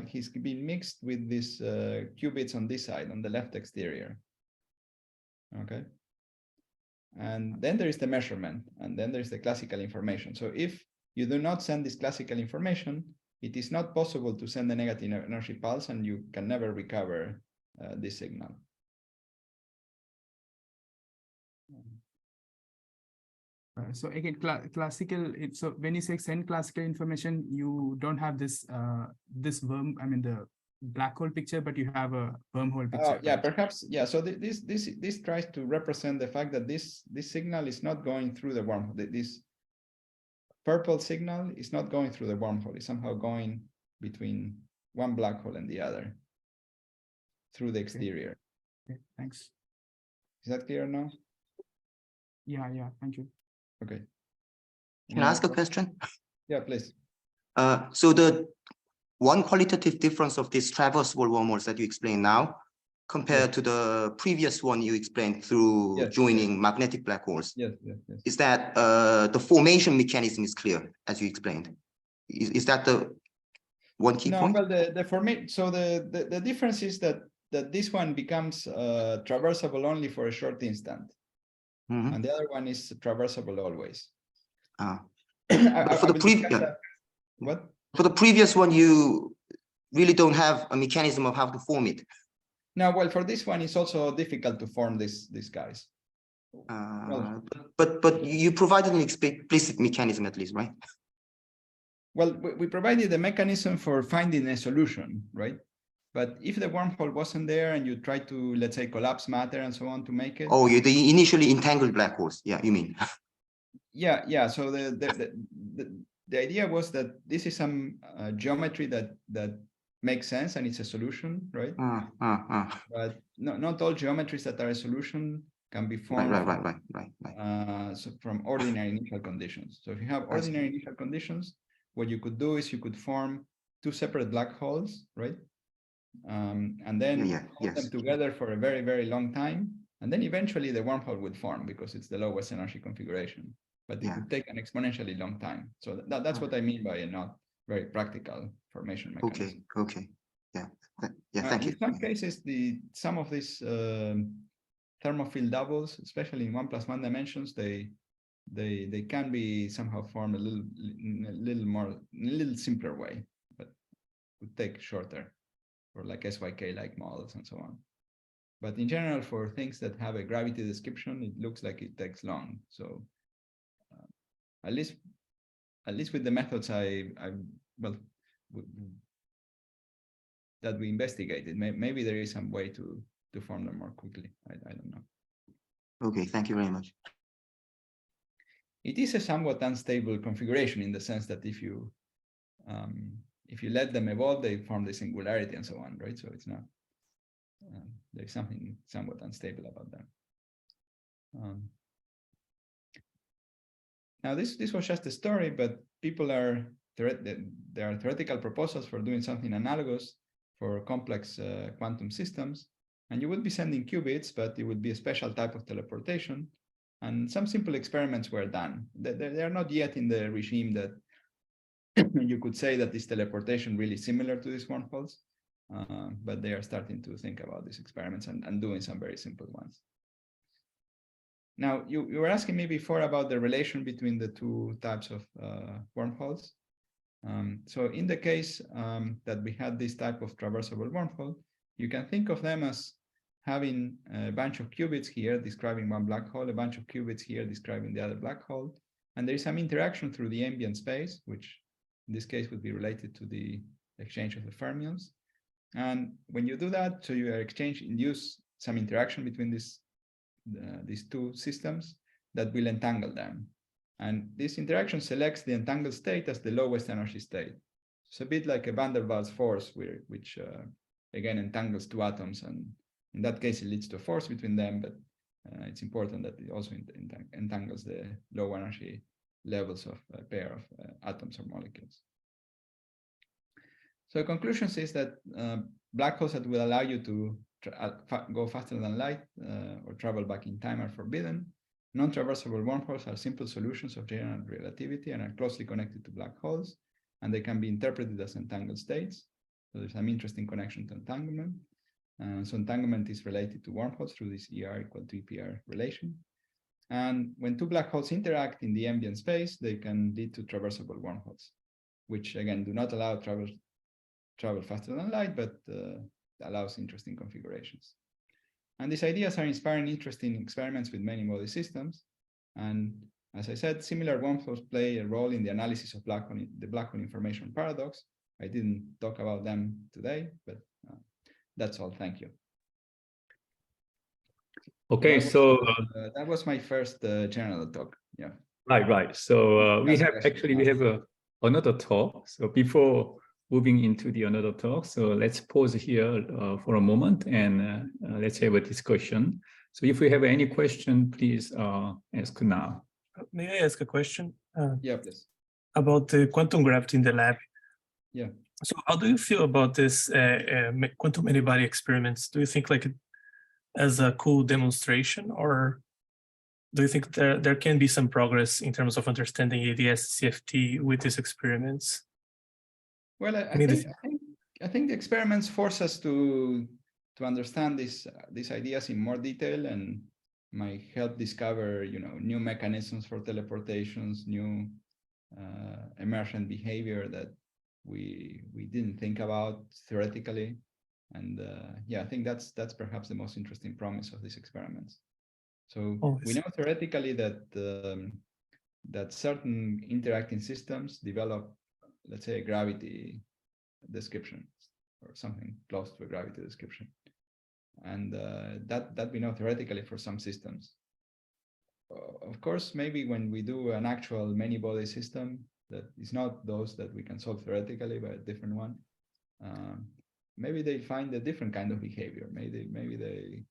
he's being mixed with these qubits on this side, on the left exterior. Okay. And then there is the measurement, and then there's the classical information. So if you do not send this classical information, it is not possible to send a negative energy pulse, and you can never recover this signal. So again, classical. So when you say send classical information, you don't have this the black hole picture, but you have a wormhole picture. Yeah, perhaps. Yeah. So this tries to represent the fact that this signal is not going through the wormhole. This purple signal is not going through the wormhole. It's somehow going between one black hole and the other through the exterior. Okay, thanks. Is that clear now? Yeah. Thank you. Okay. Can I ask a question? Yeah, please. So the one qualitative difference of these traversable wormholes that you explained now, compared to the previous one you explained through joining magnetic black holes, is that the formation mechanism is clear, as you explained. Is that the one key point? Well, the formation. So the difference is that this one becomes traversable only for a short instant. And the other one is traversable always. For the previous one, you really don't have a mechanism of how to form it. No, well, for this one, it's also difficult to form these guys. But you provided an explicit mechanism at least, right? Well, we provided the mechanism for finding a solution, right? But if the wormhole wasn't there and you try to, let's say, collapse matter and so on to make it. Oh, the initially entangled black holes. Yeah, you mean. Yeah. So the idea was that this is some geometry that makes sense and it's a solution, right? But not all geometries that are a solution can be formed right. So from ordinary initial conditions. So if you have ordinary initial conditions, what you could do is you could form two separate black holes, right? And then hold them together for a very, very long time. And then eventually the wormhole would form because it's the lowest energy configuration. But it would take an exponentially long time. So that's what I mean by a not very practical formation mechanism. Okay. Yeah, thank you. In some cases, some of these thermophile doubles, especially in 1+1 dimensions, they can be somehow formed a little simpler way, but would take shorter for like SYK-like models and so on. But in general, for things that have a gravity description, it looks like it takes long. So at least with the methods that we investigated, maybe there is some way to form them more quickly. I don't know. Okay, thank you very much. It is a somewhat unstable configuration in the sense that if you let them evolve, they form the singularity and so on, right? So it's not, there's something somewhat unstable about them. Now this was just a story, but people there are theoretical proposals for doing something analogous for complex quantum systems, and you would be sending qubits, but it would be a special type of teleportation. And some simple experiments were done. They are not yet in the regime that you could say that this teleportation really similar to these wormholes, but they are starting to think about these experiments and doing some very simple ones. Now, you were asking me before about the relation between the two types of wormholes. So in the case that we had this type of traversable wormhole, you can think of them as having a bunch of qubits here describing one black hole, a bunch of qubits here describing the other black hole, and there is some interaction through the ambient space, which in this case would be related to the exchange of the fermions. And when you do that, so you induce some interaction between these two systems that will entangle them. And this interaction selects the entangled state as the lowest energy state. It's a bit like a van der Waals force, which again entangles two atoms, and in that case it leads to a force between them, but it's important that it also entangles the low energy levels of a pair of atoms or molecules. So conclusions is that black holes that will allow you to go faster than light or travel back in time are forbidden. Non-traversable wormholes are simple solutions of general relativity and are closely connected to black holes, and they can be interpreted as entangled states. So there's some interesting connection to entanglement. So entanglement is related to wormholes through this ER = to EPR relation. And when two black holes interact in the ambient space, they can lead to traversable wormholes, which again do not allow travel faster than light, but allows interesting configurations. And these ideas are inspiring interesting experiments with many body systems. And as I said, similar wormholes play a role in the analysis of the black hole information paradox. I didn't talk about them today, but that's all. Thank you. Okay, so that was my first general talk. Yeah. Right. So we have another talk. So before moving into the another talk, so let's pause here for a moment and let's have a discussion. So if you have any question, please ask now. May I ask a question? Yeah, please. About the quantum gravity in the lab. Yeah. So how do you feel about this quantum many-body experiments? Do you think like it as a cool demonstration, or do you think there can be some progress in terms of understanding ADS-CFT with these experiments? Well, I think the experiments force us to understand these ideas in more detail and might help discover, new mechanisms for teleportations, new emergent behavior that we didn't think about theoretically. And yeah, I think that's perhaps the most interesting promise of these experiments. So we know theoretically that certain interacting systems develop, let's say, a gravity description or something close to a gravity description. And that we know theoretically for some systems. Of course, maybe when we do an actual many-body system that is not those that we can solve theoretically, but a different one, maybe they find a different kind of behavior. Maybe they,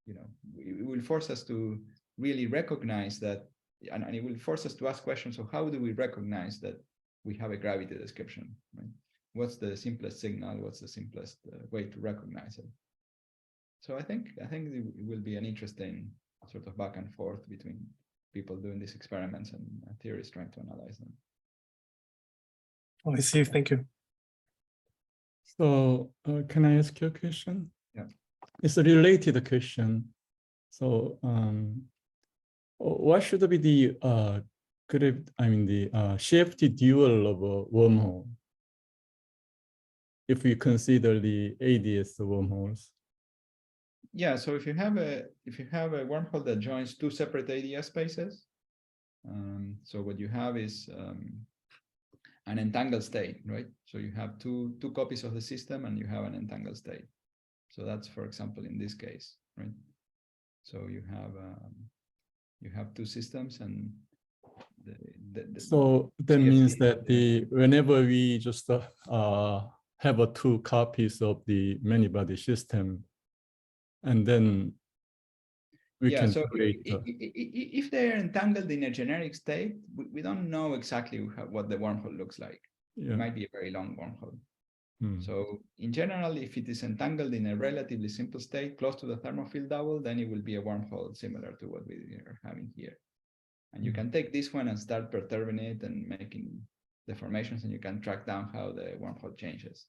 it will force us to really recognize that, and it will force us to ask questions of how do we recognize that we have a gravity description, right? What's the simplest signal? What's the simplest way to recognize it? So I think it will be an interesting sort of back and forth between people doing these experiments and theorists trying to analyze them. I see. Thank you. So can I ask you a question? Yeah. It's a related question. So what should be the safety dual of a wormhole if we consider the ADS wormholes? Yeah, so if you have a wormhole that joins two separate ADS spaces, so what you have is an entangled state, right? So you have two copies of the system and you have an entangled state. So that's, for example, in this case, right? So you have two systems, and so that means that whenever we just have two copies of the many-body system, and then we can create. If they're entangled in a generic state, we don't know exactly what the wormhole looks like. Yeah. It might be a very long wormhole. So in general, if it is entangled in a relatively simple state close to the thermofield double, then it will be a wormhole similar to what we are having here. And you can take this one and start perturbing it and making deformations, and you can track down how the wormhole changes.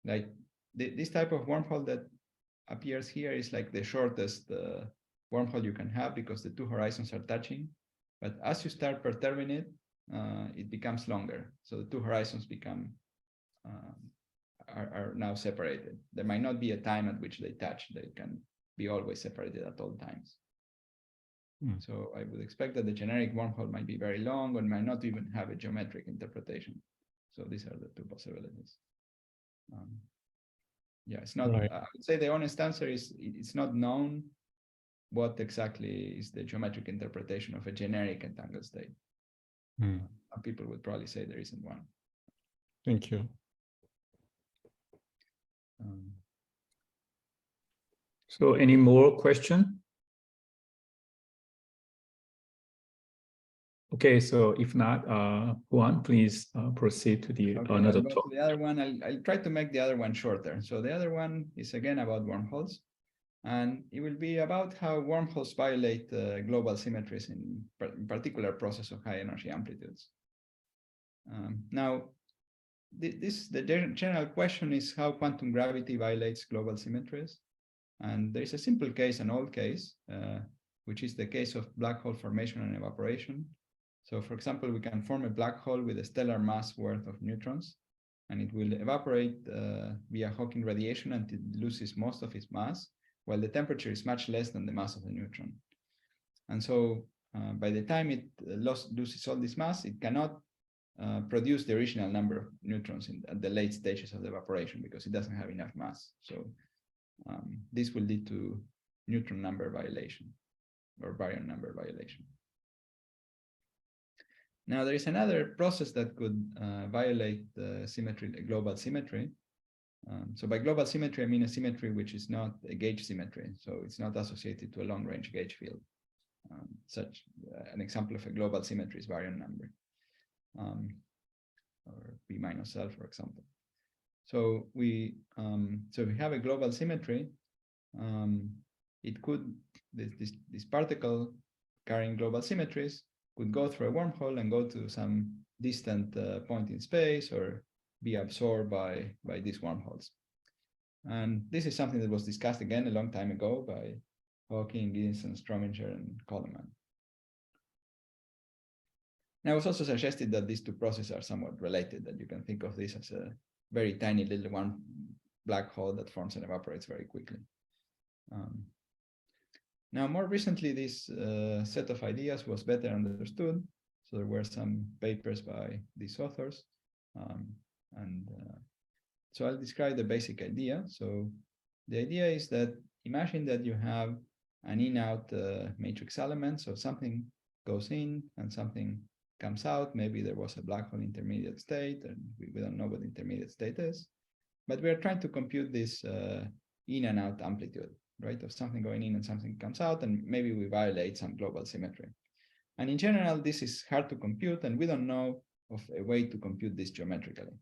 Like this type of wormhole that appears here is like the shortest wormhole you can have because the two horizons are touching. But as you start perturbing it, it becomes longer. So the two horizons become are now separated. There might not be a time at which they touch. They can be always separated at all times. So I would expect that the generic wormhole might be very long or might not even have a geometric interpretation. So these are the two possibilities. Yeah, it's not, I would say the honest answer is it's not known what exactly is the geometric interpretation of a generic entangled state. Some people would probably say there isn't one. Thank you. So any more question? Okay, so if not, Juan, please proceed to the another talk. The other one, I'll try to make the other one shorter. So the other one is again about wormholes, and it will be about how wormholes violate global symmetries in particular process of high energy amplitudes. Now, the general question is how quantum gravity violates global symmetries. And there is a simple case, an old case, which is the case of black hole formation and evaporation. So for example, we can form a black hole with a stellar mass worth of neutrons, and it will evaporate via Hawking radiation until it loses most of its mass, while the temperature is much less than the mass of the neutron. And so by the time it loses all this mass, it cannot produce the original number of neutrons at the late stages of the evaporation because it doesn't have enough mass. So this will lead to neutron number violation or baryon number violation. Now, there is another process that could violate the symmetry, the global symmetry. So by global symmetry, I mean a symmetry which is not a gauge symmetry. So it's not associated to a long-range gauge field. An example of a global symmetry is baryon number, or B minus L, for example. So we have a global symmetry. It could, this particle carrying global symmetries could go through a wormhole and go to some distant point in space or be absorbed by these wormholes. And this is something that was discussed again a long time ago by Hawking, Ginson, Strominger, and Coleman. Now, it was also suggested that these two processes are somewhat related, that you can think of this as a very tiny little one black hole that forms and evaporates very quickly. Now, more recently, this set of ideas was better understood. So there were some papers by these authors. So I'll describe the basic idea. So the idea is that imagine that you have an in-out matrix element. So something goes in and something comes out. Maybe there was a black hole intermediate state, and we don't know what the intermediate state is. But we are trying to compute this in and out amplitude, right? Of something going in and something comes out, and maybe we violate some global symmetry. And in general, this is hard to compute, and we don't know of a way to compute this geometrically.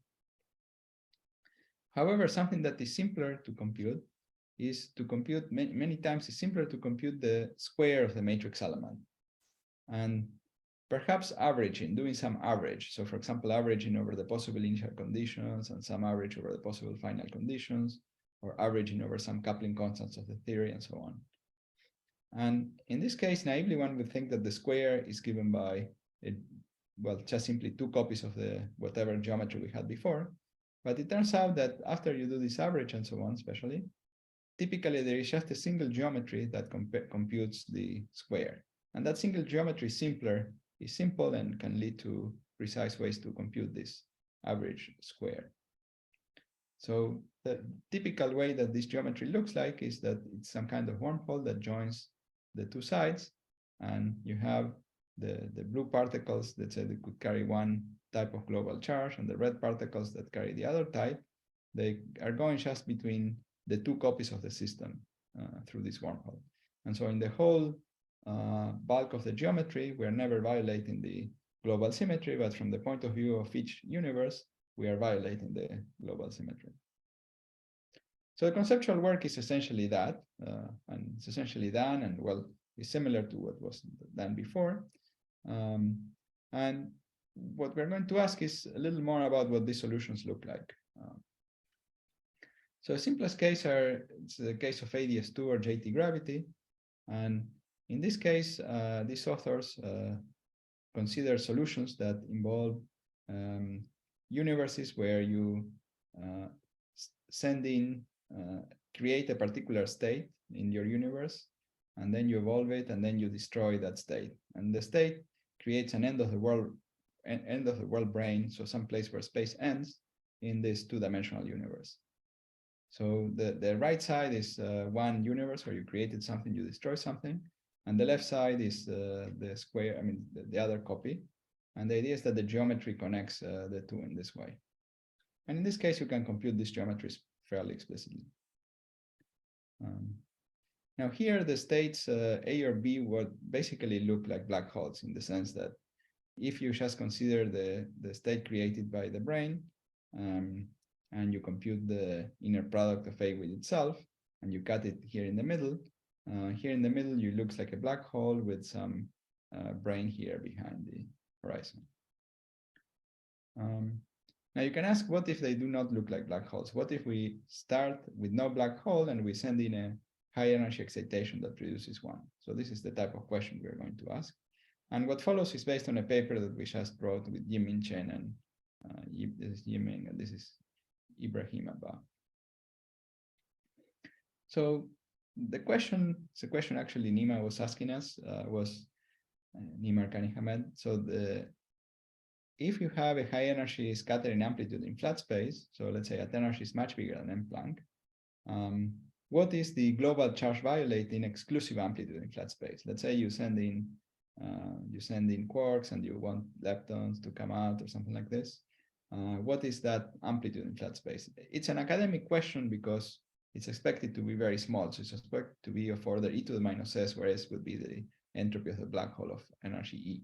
However, something that is simpler to compute is to compute many times it's simpler to compute the square of the matrix element. And perhaps averaging, doing some average. So for example, averaging over the possible initial conditions and some average over the possible final conditions, or averaging over some coupling constants of the theory and so on. And in this case, naively, one would think that the square is given by, well, just simply 2 copies of the whatever geometry we had before. But it turns out that after you do this average and so on, especially, typically there is just a single geometry that computes the square. And that single geometry is simple and can lead to precise ways to compute this average square. So the typical way that this geometry looks like is that it's some kind of wormhole that joins the 2 sides, and you have the blue particles that say they could carry one type of global charge, and the red particles that carry the other type. They are going just between the 2 copies of the system through this wormhole. And so in the whole bulk of the geometry, we're never violating the global symmetry, but from the point of view of each universe, we are violating the global symmetry. So the conceptual work is essentially that, and it's essentially done, and well, is similar to what was done before. And what we're going to ask is a little more about what these solutions look like. So simplest case it's the case of ADS2 or JT gravity. And in this case, these authors consider solutions that involve universes where you create a particular state in your universe, and then you evolve it, and then you destroy that state. And the state creates an end of the world brain, so some place where space ends in this 2-dimensional universe. So the right side is one universe where you created something, you destroy something, and the left side is the square, the other copy. And the idea is that the geometry connects the 2 in this way. And in this case, you can compute these geometries fairly explicitly. Now here, the states A or B would basically look like black holes, in the sense that if you just consider the state created by the brain, and you compute the inner product of A with itself, and you cut it here in the middle, it looks like a black hole with some brain here behind the horizon. Now you can ask, what if they do not look like black holes? What if we start with no black hole and we send in a high energy excitation that produces one? So this is the type of question we're going to ask. And what follows is based on a paper that we just wrote with willmention and this is Yiming, and this is Ibrahim Abba. So the question actually Nima was asking us was Nima Kani-Hamed. So if you have a high energy scattering amplitude in flat space, so let's say at energy is much bigger than M Planck, what is the global charge violating exclusive amplitude in flat space? Let's say you send in quarks and you want leptons to come out or something like this. What is that amplitude in flat space? It's an academic question because it's expected to be very small. So it's expected to be of order e to the minus s, where s would be the entropy of the black hole of energy E.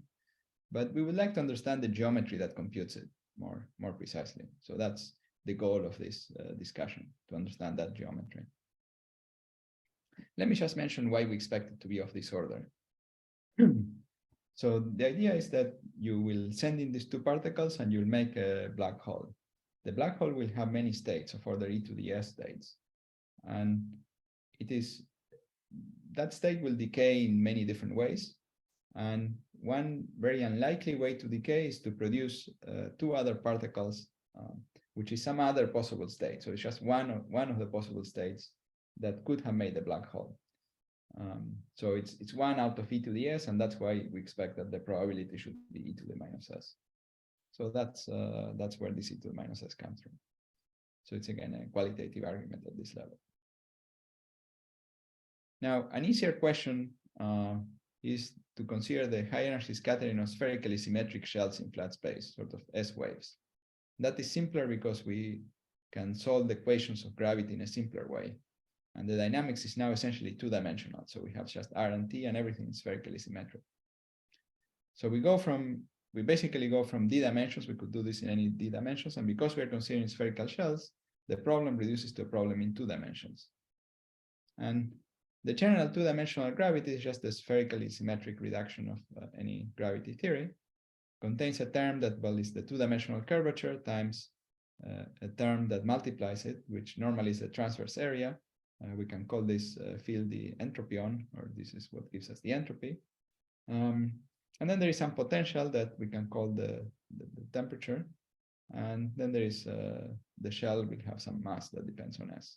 But we would like to understand the geometry that computes it more precisely. So that's the goal of this discussion, to understand that geometry. Let me just mention why we expect it to be of this order. So the idea is that you will send in these 2 particles and you'll make a black hole. The black hole will have many states of order e to the s states. And that state will decay in many different ways. And one very unlikely way to decay is to produce 2 other particles, which is some other possible state. So it's just one of the possible states that could have made a black hole. So it's 1 out of e to the s, and that's why we expect that the probability should be e to the minus s. So that's where this e to the minus s comes from. So it's again a qualitative argument at this level. Now, an easier question is to consider the high energy scattering of spherically symmetric shells in flat space, sort of S waves. That is simpler because we can solve the equations of gravity in a simpler way. And the dynamics is now essentially 2-dimensional. So we have just R and T and everything is spherically symmetric. So we basically go from D dimensions. We could do this in any D dimensions. And because we're considering spherical shells, the problem reduces to a problem in 2 dimensions. And the general 2-dimensional gravity is just a spherically symmetric reduction of any gravity theory. Contains a term that, well, is the 2-dimensional curvature times a term that multiplies it, which normally is the transverse area. We can call this field the entropy on, or this is what gives us the entropy. And then there is some potential that we can call the temperature. And then there is the shell will have some mass that depends on S.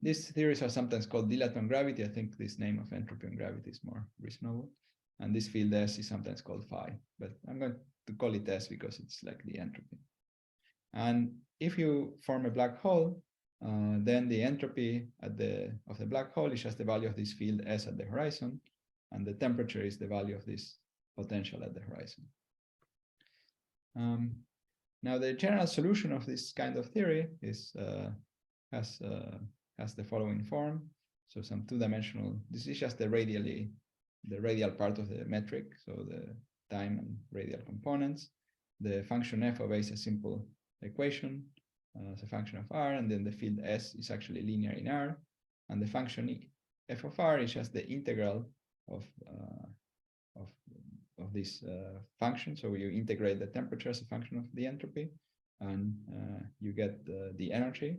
These theories are sometimes called dilaton gravity. I think this name of entropy on gravity is more reasonable. And this field S is sometimes called phi, but I'm going to call it S because it's like the entropy. And if you form a black hole, then the entropy of the black hole is just the value of this field S at the horizon, and the temperature is the value of this potential at the horizon. Now, the general solution of this kind of theory is has the following form. So some two-dimensional. This is just the radial part of the metric, so the time and radial components. The function f of a is a simple equation as a function of r, and then the field S is actually linear in r, and the function f of r is just the integral of this function. So you integrate the temperature as a function of the entropy, and you get the energy.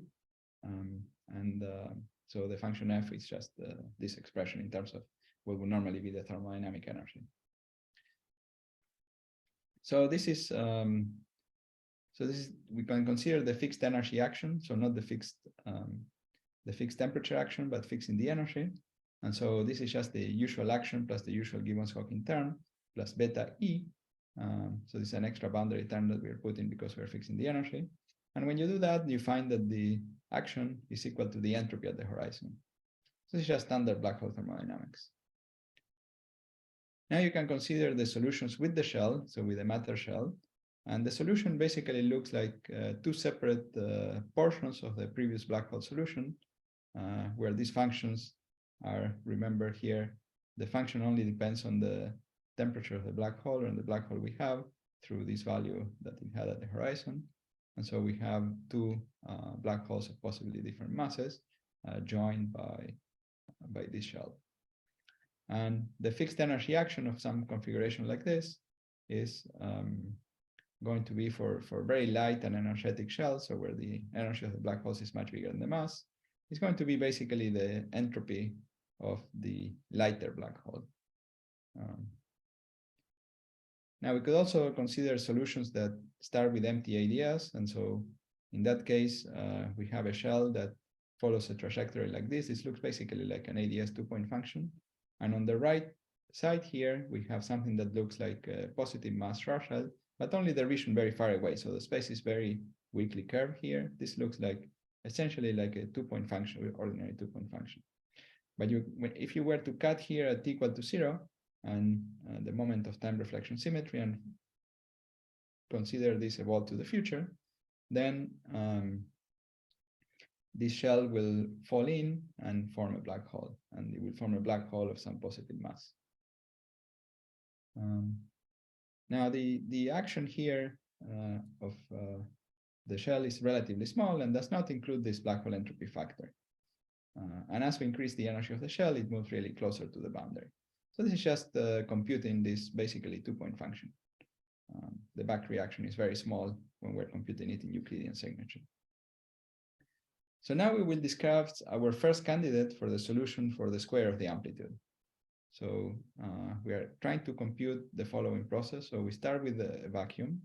So the function f is just this expression in terms of what would normally be the thermodynamic energy. So this is we can consider the fixed energy action, so not the fixed temperature action, but fixing the energy. And so this is just the usual action plus the usual Gibbons-Hawking term plus beta E. So this is an extra boundary term that we're putting because we're fixing the energy. And when you do that, you find that the action is equal to the entropy at the horizon. So this is just standard black hole thermodynamics. Now you can consider the solutions with the shell, so with the matter shell. And the solution basically looks like two separate portions of the previous black hole solution, where these functions are, remember here, the function only depends on the temperature of the black hole and the black hole we have through this value that it had at the horizon. And so we have two black holes of possibly different masses joined by this shell. And the fixed energy action of some configuration like this is going to be for very light and energetic shells, so where the energy of the black holes is much bigger than the mass, is going to be basically the entropy of the lighter black hole. Now we could also consider solutions that start with empty ADS, and so in that case we have a shell that follows a trajectory like this. This looks basically like an ADS 2-point function, and on the right side here we have something that looks like a positive mass Schwarzschild, but only the region very far away. So the space is very weakly curved here. This looks like essentially like a 2-point function, ordinary 2-point function. But if you were to cut here at t equal to 0 and the moment of time reflection symmetry and consider this evolved to the future, then this shell will fall in and form a black hole, and it will form a black hole of some positive mass. Now the action here of the shell is relatively small and does not include this black hole entropy factor. And as we increase the energy of the shell, it moves really closer to the boundary. So this is just computing this basically 2-point function. The back reaction is very small when we're computing it in Euclidean signature. So now we will describe our first candidate for the solution for the square of the amplitude. So we are trying to compute the following process. So we start with a vacuum,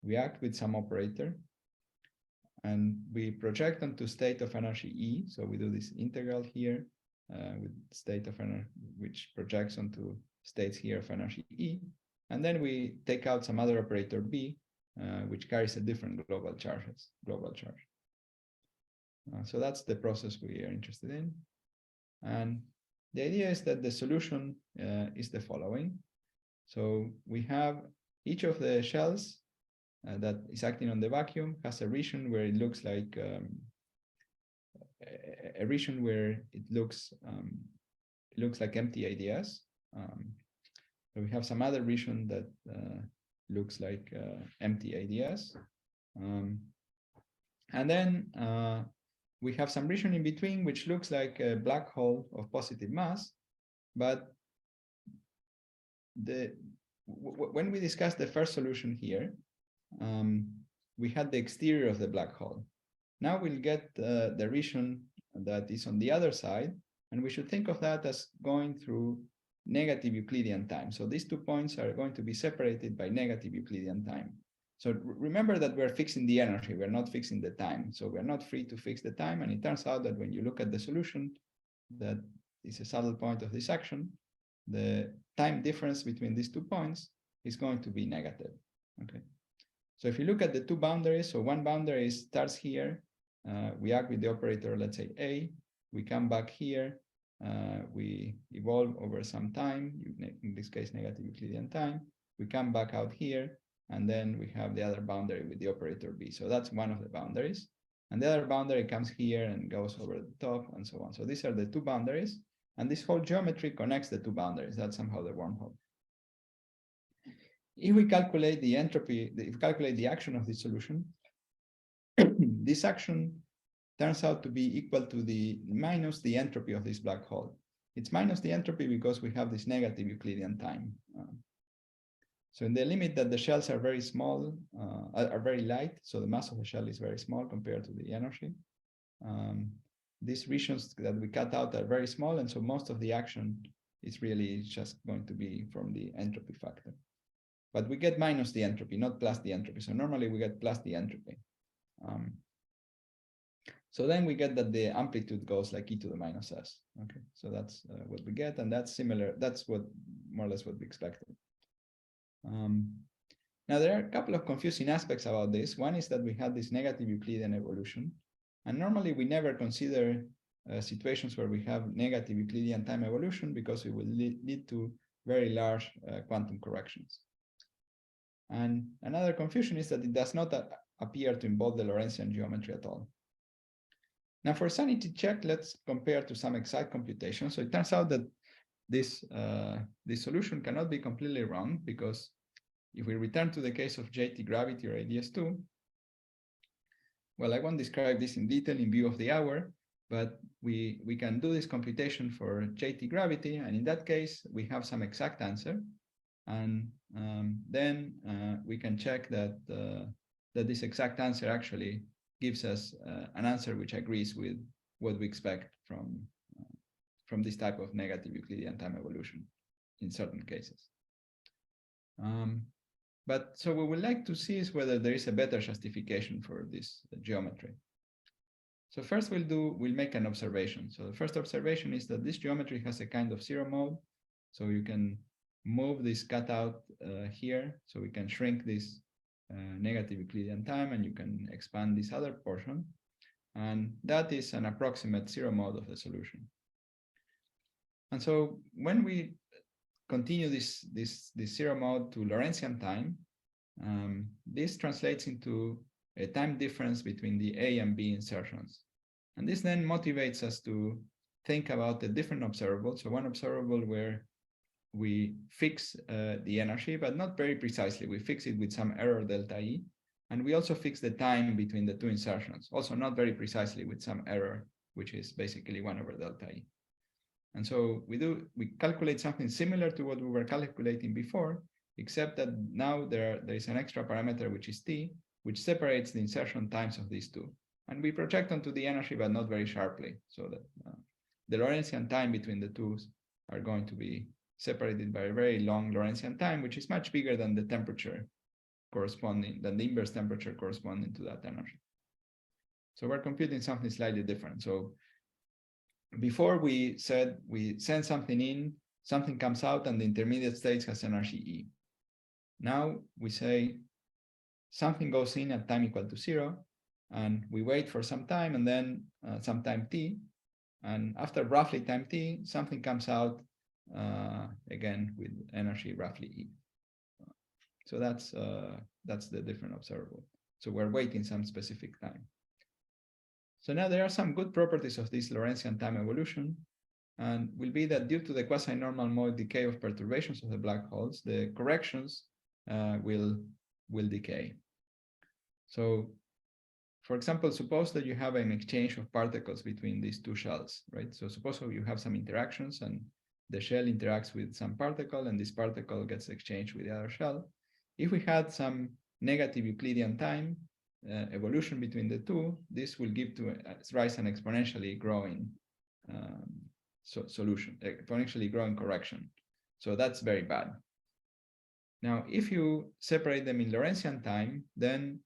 we act with some operator, and we project onto state of energy E. So we do this integral here with state of energy, which projects onto states here of energy E. And then we take out some other operator B, which carries a different global charge. So that's the process we are interested in. And the idea is that the solution is the following. So we have each of the shells that is acting on the vacuum has a region where it looks like a region where it looks like empty ADS. So we have some other region that looks like empty ADS. And then we have some region in between, which looks like a black hole of positive mass. But when we discussed the first solution here, we had the exterior of the black hole. Now we'll get the region that is on the other side, and we should think of that as going through negative Euclidean time. So these 2 points are going to be separated by negative Euclidean time. So remember that we're fixing the energy, we're not fixing the time. So we're not free to fix the time. And it turns out that when you look at the solution, that is a saddle point of this action, the time difference between these 2 points is going to be negative. Okay. So if you look at the 2 boundaries, so one boundary starts here, we act with the operator, let's say A, we come back here, we evolve over some time, in this case, negative Euclidean time, we come back out here, and then we have the other boundary with the operator B. So that's one of the boundaries. And the other boundary comes here and goes over the top and so on. So these are the 2 boundaries. And this whole geometry connects the 2 boundaries. That's somehow the wormhole. If we calculate the entropy, if we calculate the action of this solution, this action turns out to be equal to the minus the entropy of this black hole. It's minus the entropy because we have this negative Euclidean time. So in the limit that the shells are very small, are very light, so the mass of the shell is very small compared to the energy. These regions that we cut out are very small, and so most of the action is really just going to be from the entropy factor. But we get minus the entropy, not plus the entropy. So normally we get plus the entropy. So then we get that the amplitude goes like e to the minus s. Okay, so that's what we get, and that's similar. That's what more or less what we expected. Now there are a couple of confusing aspects about this. One is that we had this negative Euclidean evolution, and normally we never consider situations where we have negative Euclidean time evolution because it will lead to very large quantum corrections. And another confusion is that it does not appear to involve the Lorentzian geometry at all. Now for sanity check, let's compare to some exact computation. So it turns out that this solution cannot be completely wrong, because if we return to the case of JT gravity or ADS2, well, I won't describe this in detail in view of the hour, but we can do this computation for JT gravity, and in that case, we have some exact answer. And then we can check that, that this exact answer actually gives us an answer which agrees with what we expect from this type of negative Euclidean time evolution in certain cases. But so what we would like to see is whether there is a better justification for this geometry. So first we'll make an observation. So the first observation is that this geometry has a kind of zero mode. So you can move this cutout here. So we can shrink this negative Euclidean time, and you can expand this other portion. And that is an approximate zero mode of the solution. And so when we continue this zero mode to Lorentzian time, this translates into a time difference between the A and B insertions. And this then motivates us to think about a different observable. So one observable where we fix the energy, but not very precisely. We fix it with some error delta E. And we also fix the time between the 2 insertions, also not very precisely with some error, which is basically 1 over delta E. And so we calculate something similar to what we were calculating before, except that now there is an extra parameter, which is T, which separates the insertion times of these 2. And we project onto the energy, but not very sharply, so that the Lorentzian time between the 2s are going to be separated by a very long Lorentzian time, which is much bigger than the temperature corresponding, than the inverse temperature corresponding to that energy. So we're computing something slightly different. So before we said we send something in, something comes out, and the intermediate state has energy E. Now we say something goes in at time equal to 0, and we wait for some time, and then some time t, and after roughly time t, something comes out again with energy roughly E. So that's the different observable. So we're waiting some specific time. So now there are some good properties of this Lorentzian time evolution, and will be that due to the quasi-normal mode decay of perturbations of the black holes, the corrections will decay. So, for example, suppose that you have an exchange of particles between these 2 shells, right? So suppose you have some interactions, and the shell interacts with some particle, and this particle gets exchanged with the other shell. If we had some negative Euclidean time, evolution between the two, this will give to rise an exponentially growing solution, exponentially growing correction. So that's very bad. Now, if you separate them in Lorentzian time, then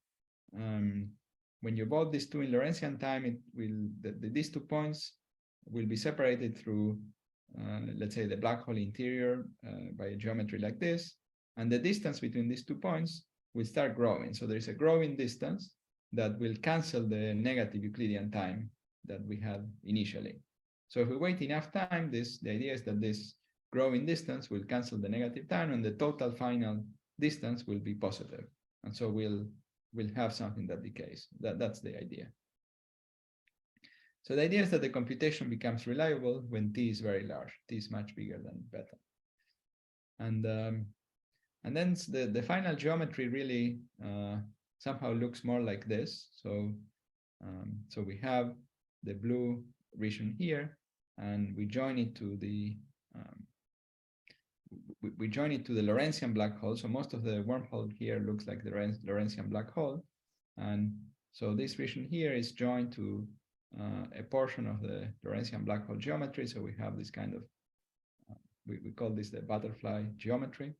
when you vote these two in Lorentzian time, it will these 2 points will be separated through, let's say, the black hole interior by a geometry like this, and the distance between these 2 points will start growing. So there's a growing distance that will cancel the negative Euclidean time that we had initially. So if we wait enough time, the idea is that this growing distance will cancel the negative time, and the total final distance will be positive. And so we'll have something that decays. That's the idea. So the idea is that the computation becomes reliable when t is very large. T is much bigger than beta. And then the final geometry really somehow looks more like this. So we have the blue region here, and we join it to the Lorentzian black hole. So most of the wormhole here looks like the Lorentzian black hole, and so this region here is joined to a portion of the Lorentzian black hole geometry. So we have this kind of we call this the butterfly geometry.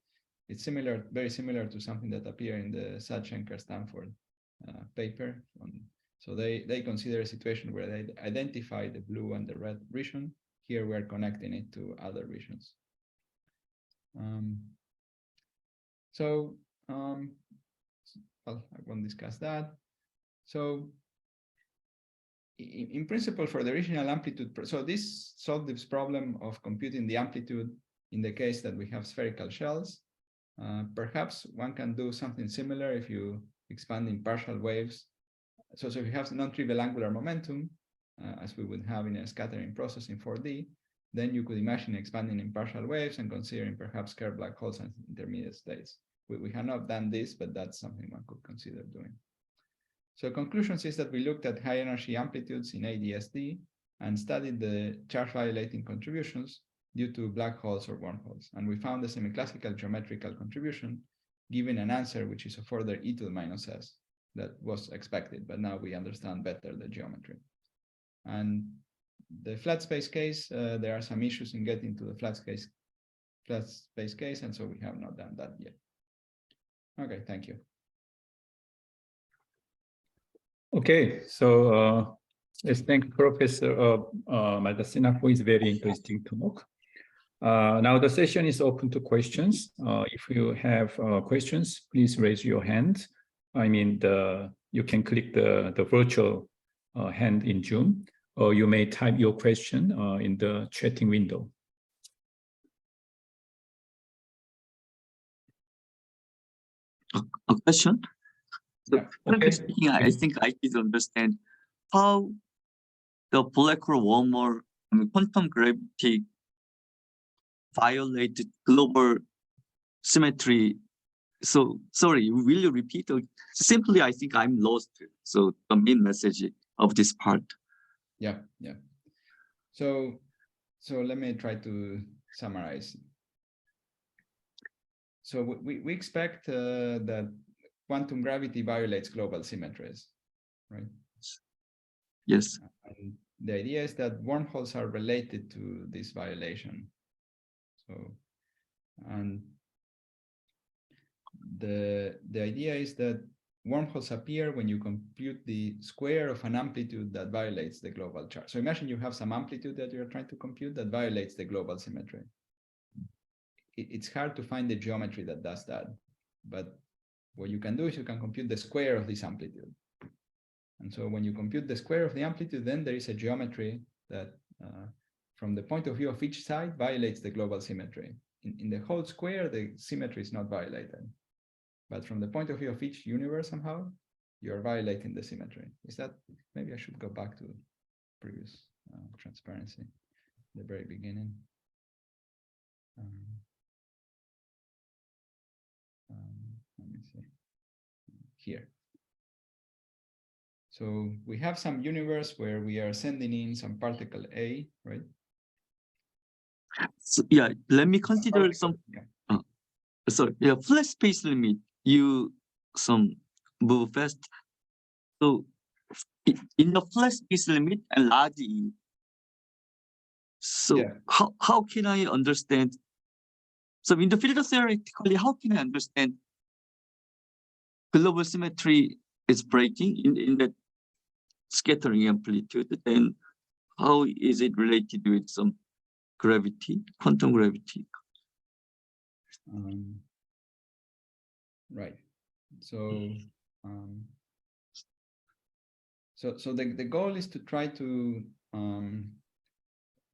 It's similar, very similar to something that appeared in the Schenker-Stanford paper. So they consider a situation where they identify the blue and the red region. Here we're connecting it to other regions. Well, I won't discuss that. So in principle, for the original amplitude, so this solved this problem of computing the amplitude in the case that we have spherical shells. Perhaps one can do something similar if you expand in partial waves. So if you have non-trivial angular momentum, as we would have in a scattering process in 4D, then you could imagine expanding in partial waves and considering perhaps curved black holes and intermediate states. We have not done this, but that's something one could consider doing. So conclusions is that we looked at high energy amplitudes in ADSD and studied the charge violating contributions due to black holes or wormholes. And we found a semi-classical geometrical contribution, giving an answer which is a further e to the minus s that was expected, but now we understand better the geometry. And the flat space case, there are some issues in getting to the flat space case, and so we have not done that yet. Okay, thank you. Okay, so let's thank Professor Maldacena for his very interesting talk. Now the session is open to questions. If you have questions, please raise your hand. I mean, you can click the virtual hand in Zoom, or you may type your question in the chatting window. A question? So, Yeah. Okay. speaking, I think I did understand how the black hole wormhole, I mean, quantum gravity violated global symmetry. So sorry, will you repeat? Simply, I think I'm lost. So the main message of this part. Yeah. So let me try to summarize. So we expect that quantum gravity violates global symmetries, right? Yes. And the idea is that wormholes are related to this violation. So, and the idea is that wormholes appear when you compute the square of an amplitude that violates the global charge. So imagine you have some amplitude that you're trying to compute that violates the global symmetry. It's hard to find the geometry that does that, but what you can do is you can compute the square of this amplitude. And so when you compute the square of the amplitude, then there is a geometry that from the point of view of each side violates the global symmetry. In the whole square, the symmetry is not violated. But from the point of view of each universe, somehow, you're violating the symmetry. Is that, maybe I should go back to previous transparency, the very beginning. Let me see, here. So we have some universe where we are sending in some particle A, right? So, yeah, let me consider some. Yeah. Sorry, yeah, flat space limit. You move fast. So in the flat space limit and large E, so how can I understand? So in the field theoretically, how can I understand global symmetry is breaking in that scattering amplitude? Then how is it related with some gravity, quantum gravity? Right. So so the goal is to try to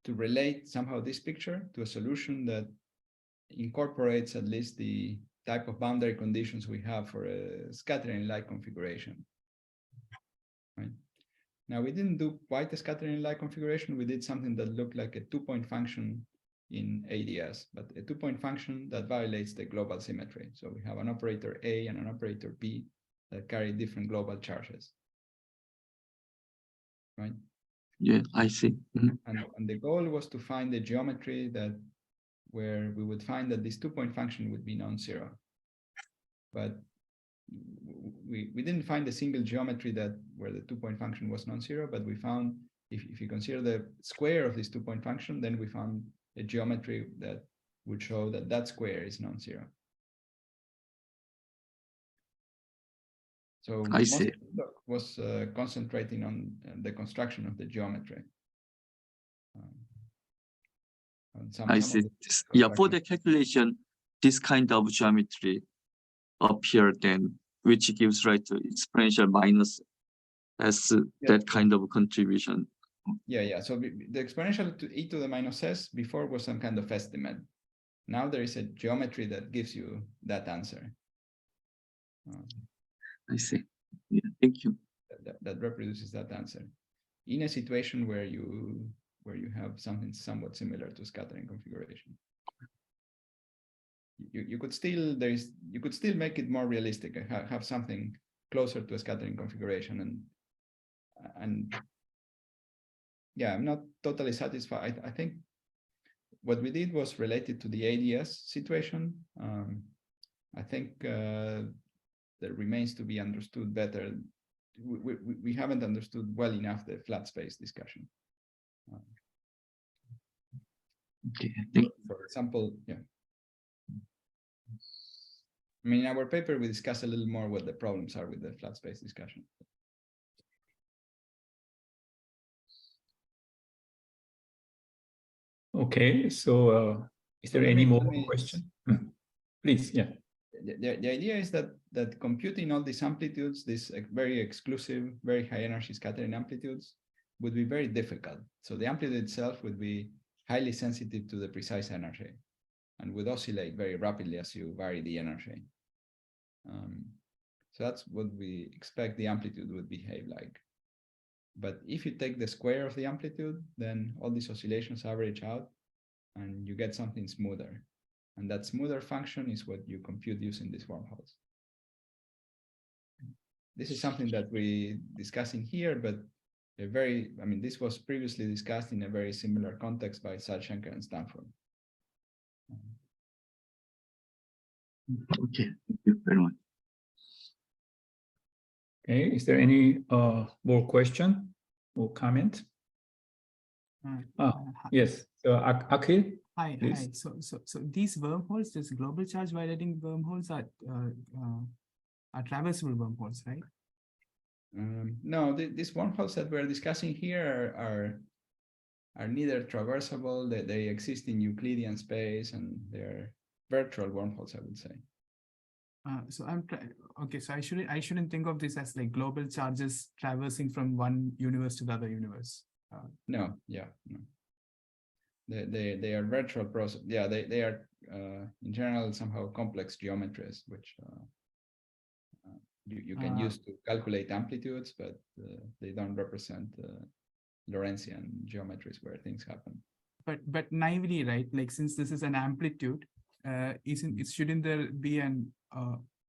relate somehow this picture to a solution that incorporates at least the type of boundary conditions we have for a scattering-like configuration. Right. Now, we didn't do quite a scattering-like configuration. We did something that looked like a two-point function in ADS, but a two-point function that violates the global symmetry. So we have an operator A and an operator B that carry different global charges. Right? Yeah, I see. Mm-hmm. And the goal was to find a geometry that where we would find that this two-point function would be non-zero. But we didn't find a single geometry that where the two-point function was non-zero, but we found if you consider the square of this two-point function, then we found a geometry that would show that that square is non-zero. So I see. most of the talk was concentrating on the construction of the geometry. I see. Yeah, for the calculation, this kind of geometry appear then, which gives rise to exponential minus as that kind of contribution. Yeah. So the exponential to e to the minus s before was some kind of estimate. Now there is a geometry that gives you that answer. I see. Yeah, thank you. That reproduces that answer in a situation where you have something somewhat similar to scattering configuration. You could still make it more realistic and have something closer to a scattering configuration, and yeah, I'm not totally satisfied. I think what we did was related to the ADS situation. I think that remains to be understood better. We haven't understood well enough the flat space discussion. Okay. For example, yeah. I mean, in our paper, we discuss a little more what the problems are with the flat space discussion. Okay, so is there any more question? Please, yeah. The idea is that computing all these amplitudes, these very exclusive, very high energy scattering amplitudes, would be very difficult. So the amplitude itself would be highly sensitive to the precise energy and would oscillate very rapidly as you vary the energy. So that's what we expect the amplitude would behave like. But if you take the square of the amplitude, then all these oscillations average out and you get something smoother. And that smoother function is what you compute using these wormholes. This is something that we discuss in here, but this was previously discussed in a very similar context by Schenker and Stanford. Okay, thank you very much. Okay, is there any more question or comment? Yes, so Akhil. Hi, please. hi. So these wormholes, these global charge violating wormholes are traversable wormholes, right? No, these wormholes that we're discussing here are neither traversable. They exist in Euclidean space, and they're virtual wormholes, I would say. So I'm okay. So I shouldn't think of this as like global charges traversing from one universe to the other universe. No. They are virtual process. Yeah, they are in general somehow complex geometries, which you can use to calculate amplitudes, but they don't represent Lorentzian geometries where things happen. But naively, right? Like since this is an amplitude, shouldn't there be an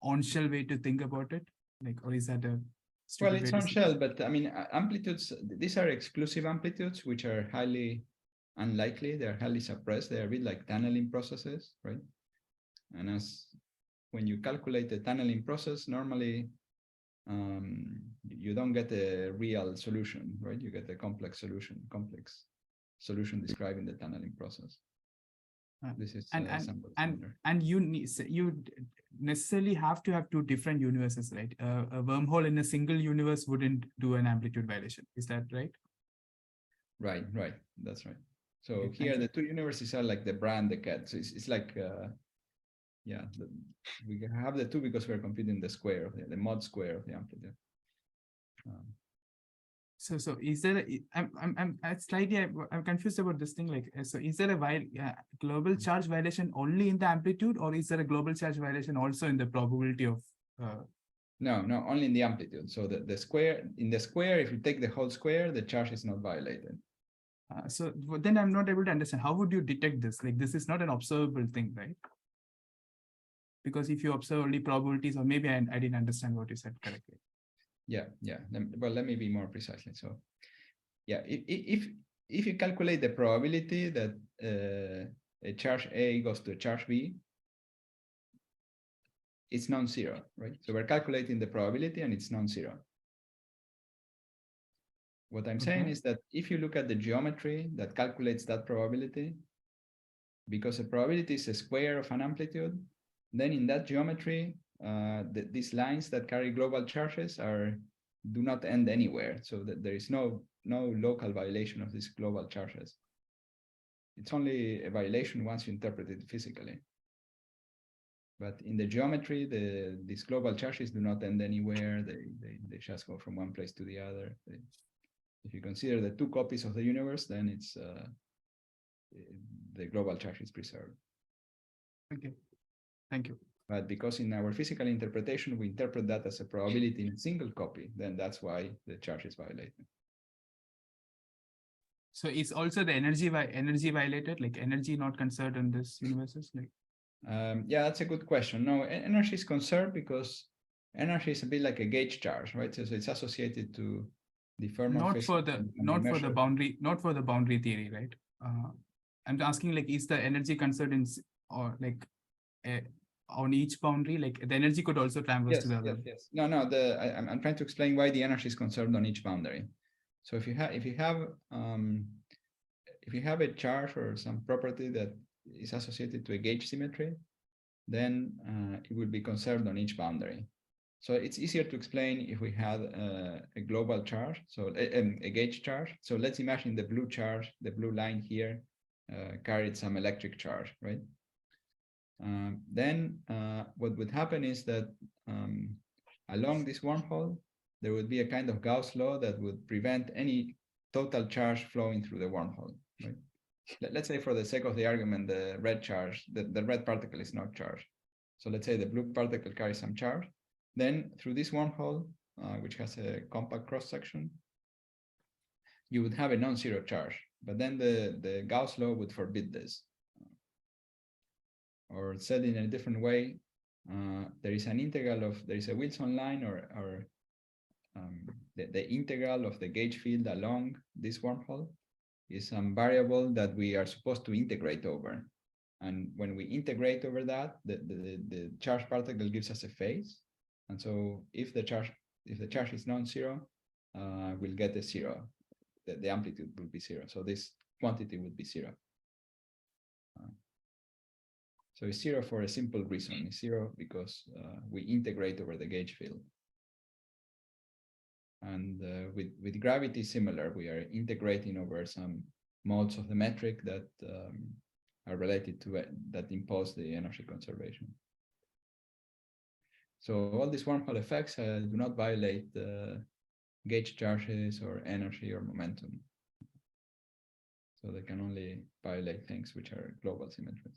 on-shell way to think about it? Like, or is that a well, it's on-shell, but I mean amplitudes. These are exclusive amplitudes, which are highly unlikely. They're highly suppressed. They are a bit like tunneling processes, right? And when you calculate the tunneling process, normally you don't get a real solution, right? You get a complex solution describing the tunneling process. This is and you necessarily have to have two different universes, right? A wormhole in a single universe wouldn't do an amplitude violation. Is that right? Right. That's right. So okay, here the two universes are like the bra and the cat. So it's like yeah, we have the two because we're computing the square of the mod square of the amplitude. So is there I'm slightly I'm confused about this thing, like, so is there a global charge violation only in the amplitude, or is there a global charge violation also in the probability of no, only in the amplitude. So the square, in the square, if you take the whole square, the charge is not violated. So then I'm not able to understand, how would you detect this? Like, this is not an observable thing, right? Because if you observe only probabilities, or maybe I didn't understand what you said correctly. Yeah. Well, let me be more precisely. So, yeah, if you calculate the probability that a charge A goes to a charge B, it's non-zero, right? So we're calculating the probability and it's non-zero. What I'm saying is that if you look at the geometry that calculates that probability, because a probability is a square of an amplitude, then in that geometry, these lines that carry global charges do not end anywhere. So that there is no local violation of these global charges. It's only a violation once you interpret it physically. But in the geometry, these global charges do not end anywhere. They just go from one place to the other. If you consider the two copies of the universe, then it's the global charge is preserved. Okay, thank you. But because in our physical interpretation, we interpret that as a probability in a single copy, then that's why the charge is violated. So is also the energy violated, like energy not conserved in this universes? Like, yeah, that's a good question. No, energy is conserved because energy is a bit like a gauge charge, right? So it's associated to the not for the boundary theory, right? I'm asking, like, is the energy conserved in, or like on each boundary, like the energy could also traverse to the other? Yes. No. I'm trying to explain why the energy is conserved on each boundary. So if you have a charge or some property that is associated to a gauge symmetry, then it will be conserved on each boundary. So it's easier to explain if we had a global charge, so a gauge charge. So let's imagine the blue charge, the blue line here, carried some electric charge, right? Then what would happen is that along this wormhole, there would be a kind of Gauss law that would prevent any total charge flowing through the wormhole, right? Let's say, for the sake of the argument, the red charge, the red particle is not charged. So let's say the blue particle carries some charge. Then through this wormhole, which has a compact cross-section, you would have a non-zero charge. But then the Gauss law would forbid this. Or said in a different way, there is a Wilson line, or the integral of the gauge field along this wormhole is some variable that we are supposed to integrate over. And when we integrate over that, the charge particle gives us a phase. And so if the charge is non-zero, we'll get a zero. The amplitude will be zero. So this quantity would be zero. So it's zero for a simple reason. It's zero because we integrate over the gauge field. And with gravity, similar. We are integrating over some modes of the metric that are related to it, that impose the energy conservation. So all these wormhole effects do not violate gauge charges or energy or momentum. So they can only violate things which are global symmetries.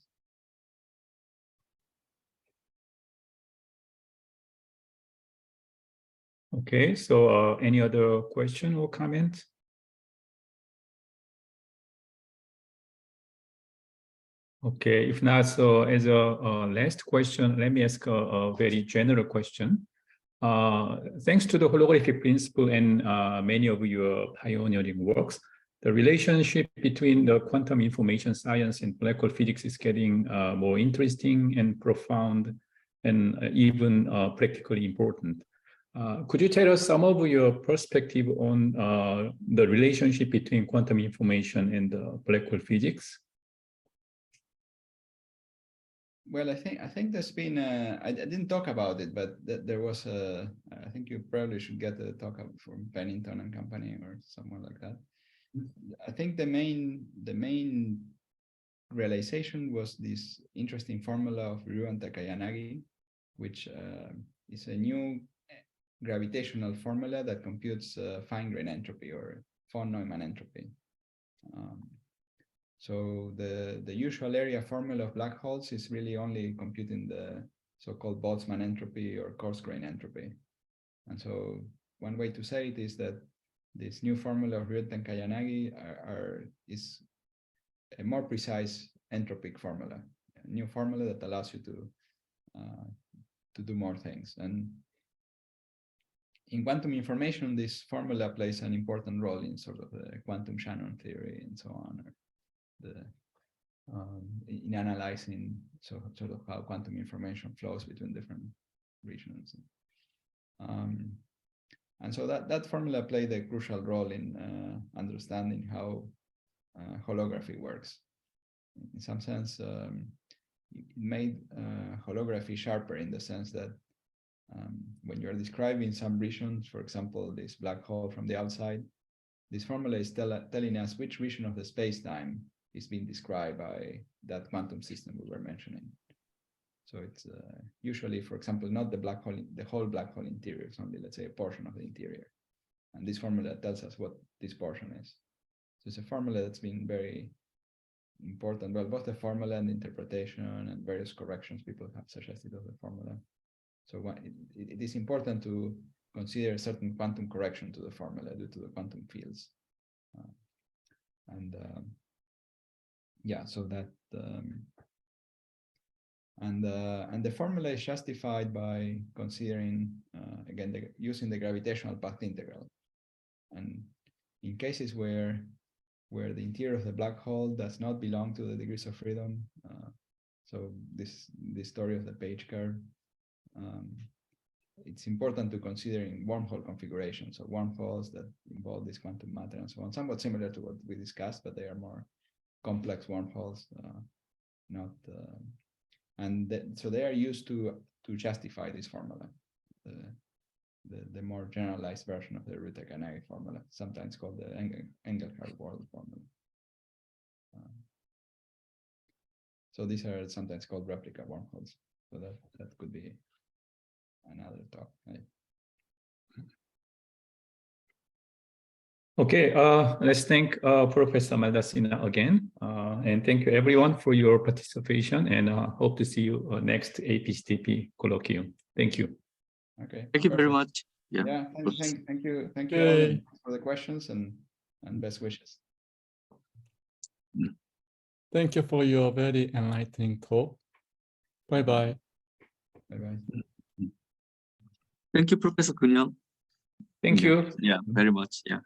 Okay, so any other question or comment? Okay, if not, so as a last question, let me ask a very general question. Thanks to the holographic principle and many of your pioneering works, the relationship between the quantum information science and black hole physics is getting more interesting and profound, and even practically important. Could you tell us some of your perspective on the relationship between quantum information and black hole physics? Well, I think there's been I didn't talk about it, but there was a. I think you probably should get a talk from Pennington and company or someone like that. I think the main realization was this interesting formula of Ryu and Takayanagi, which is a new gravitational formula that computes fine-grained entropy or von Neumann entropy. So the usual area formula of black holes is really only computing the so-called Boltzmann entropy or coarse-grained entropy. And so one way to say it is that this new formula of Ryu and Takayanagi is a more precise entropic formula, a new formula that allows you to do more things. And in quantum information, this formula plays an important role in sort of the quantum Shannon theory and so on, or in analyzing sort of how quantum information flows between different regions. And so that formula played a crucial role in understanding how holography works. In some sense, it made holography sharper in the sense that when you're describing some regions, for example, this black hole from the outside, this formula is telling us which region of the space-time is being described by that quantum system we were mentioning. So it's usually, for example, not the black hole, the whole black hole interior, it's only, let's say, a portion of the interior. And this formula tells us what this portion is. So it's a formula that's been very important. Well, both the formula and the interpretation and various corrections people have suggested of the formula. So it is important to consider a certain quantum correction to the formula due to the quantum fields. Yeah, so that and the formula is justified by considering again using the gravitational path integral. And in cases where the interior of the black hole does not belong to the degrees of freedom, so this story of the page curve, it's important to consider in wormhole configurations, so wormholes that involve this quantum matter and so on, somewhat similar to what we discussed, but they are more complex wormholes, so they are used to justify this formula, the more generalized version of the Ryu-Takayanagi formula, sometimes called the Engelhardt-World formula. So these are sometimes called replica wormholes. So that could be another talk. Right? Okay, let's thank Professor Maldacena again. And thank you everyone for your participation, and hope to see you next APCTP Colloquium. Thank you. Okay. Thank you very much. Yeah, thank you all for the questions and best wishes. Thank you for your very enlightening talk. Bye-bye. Bye-bye. Thank you, Professor Kunyang. Thank you. Yeah, very much. Yeah.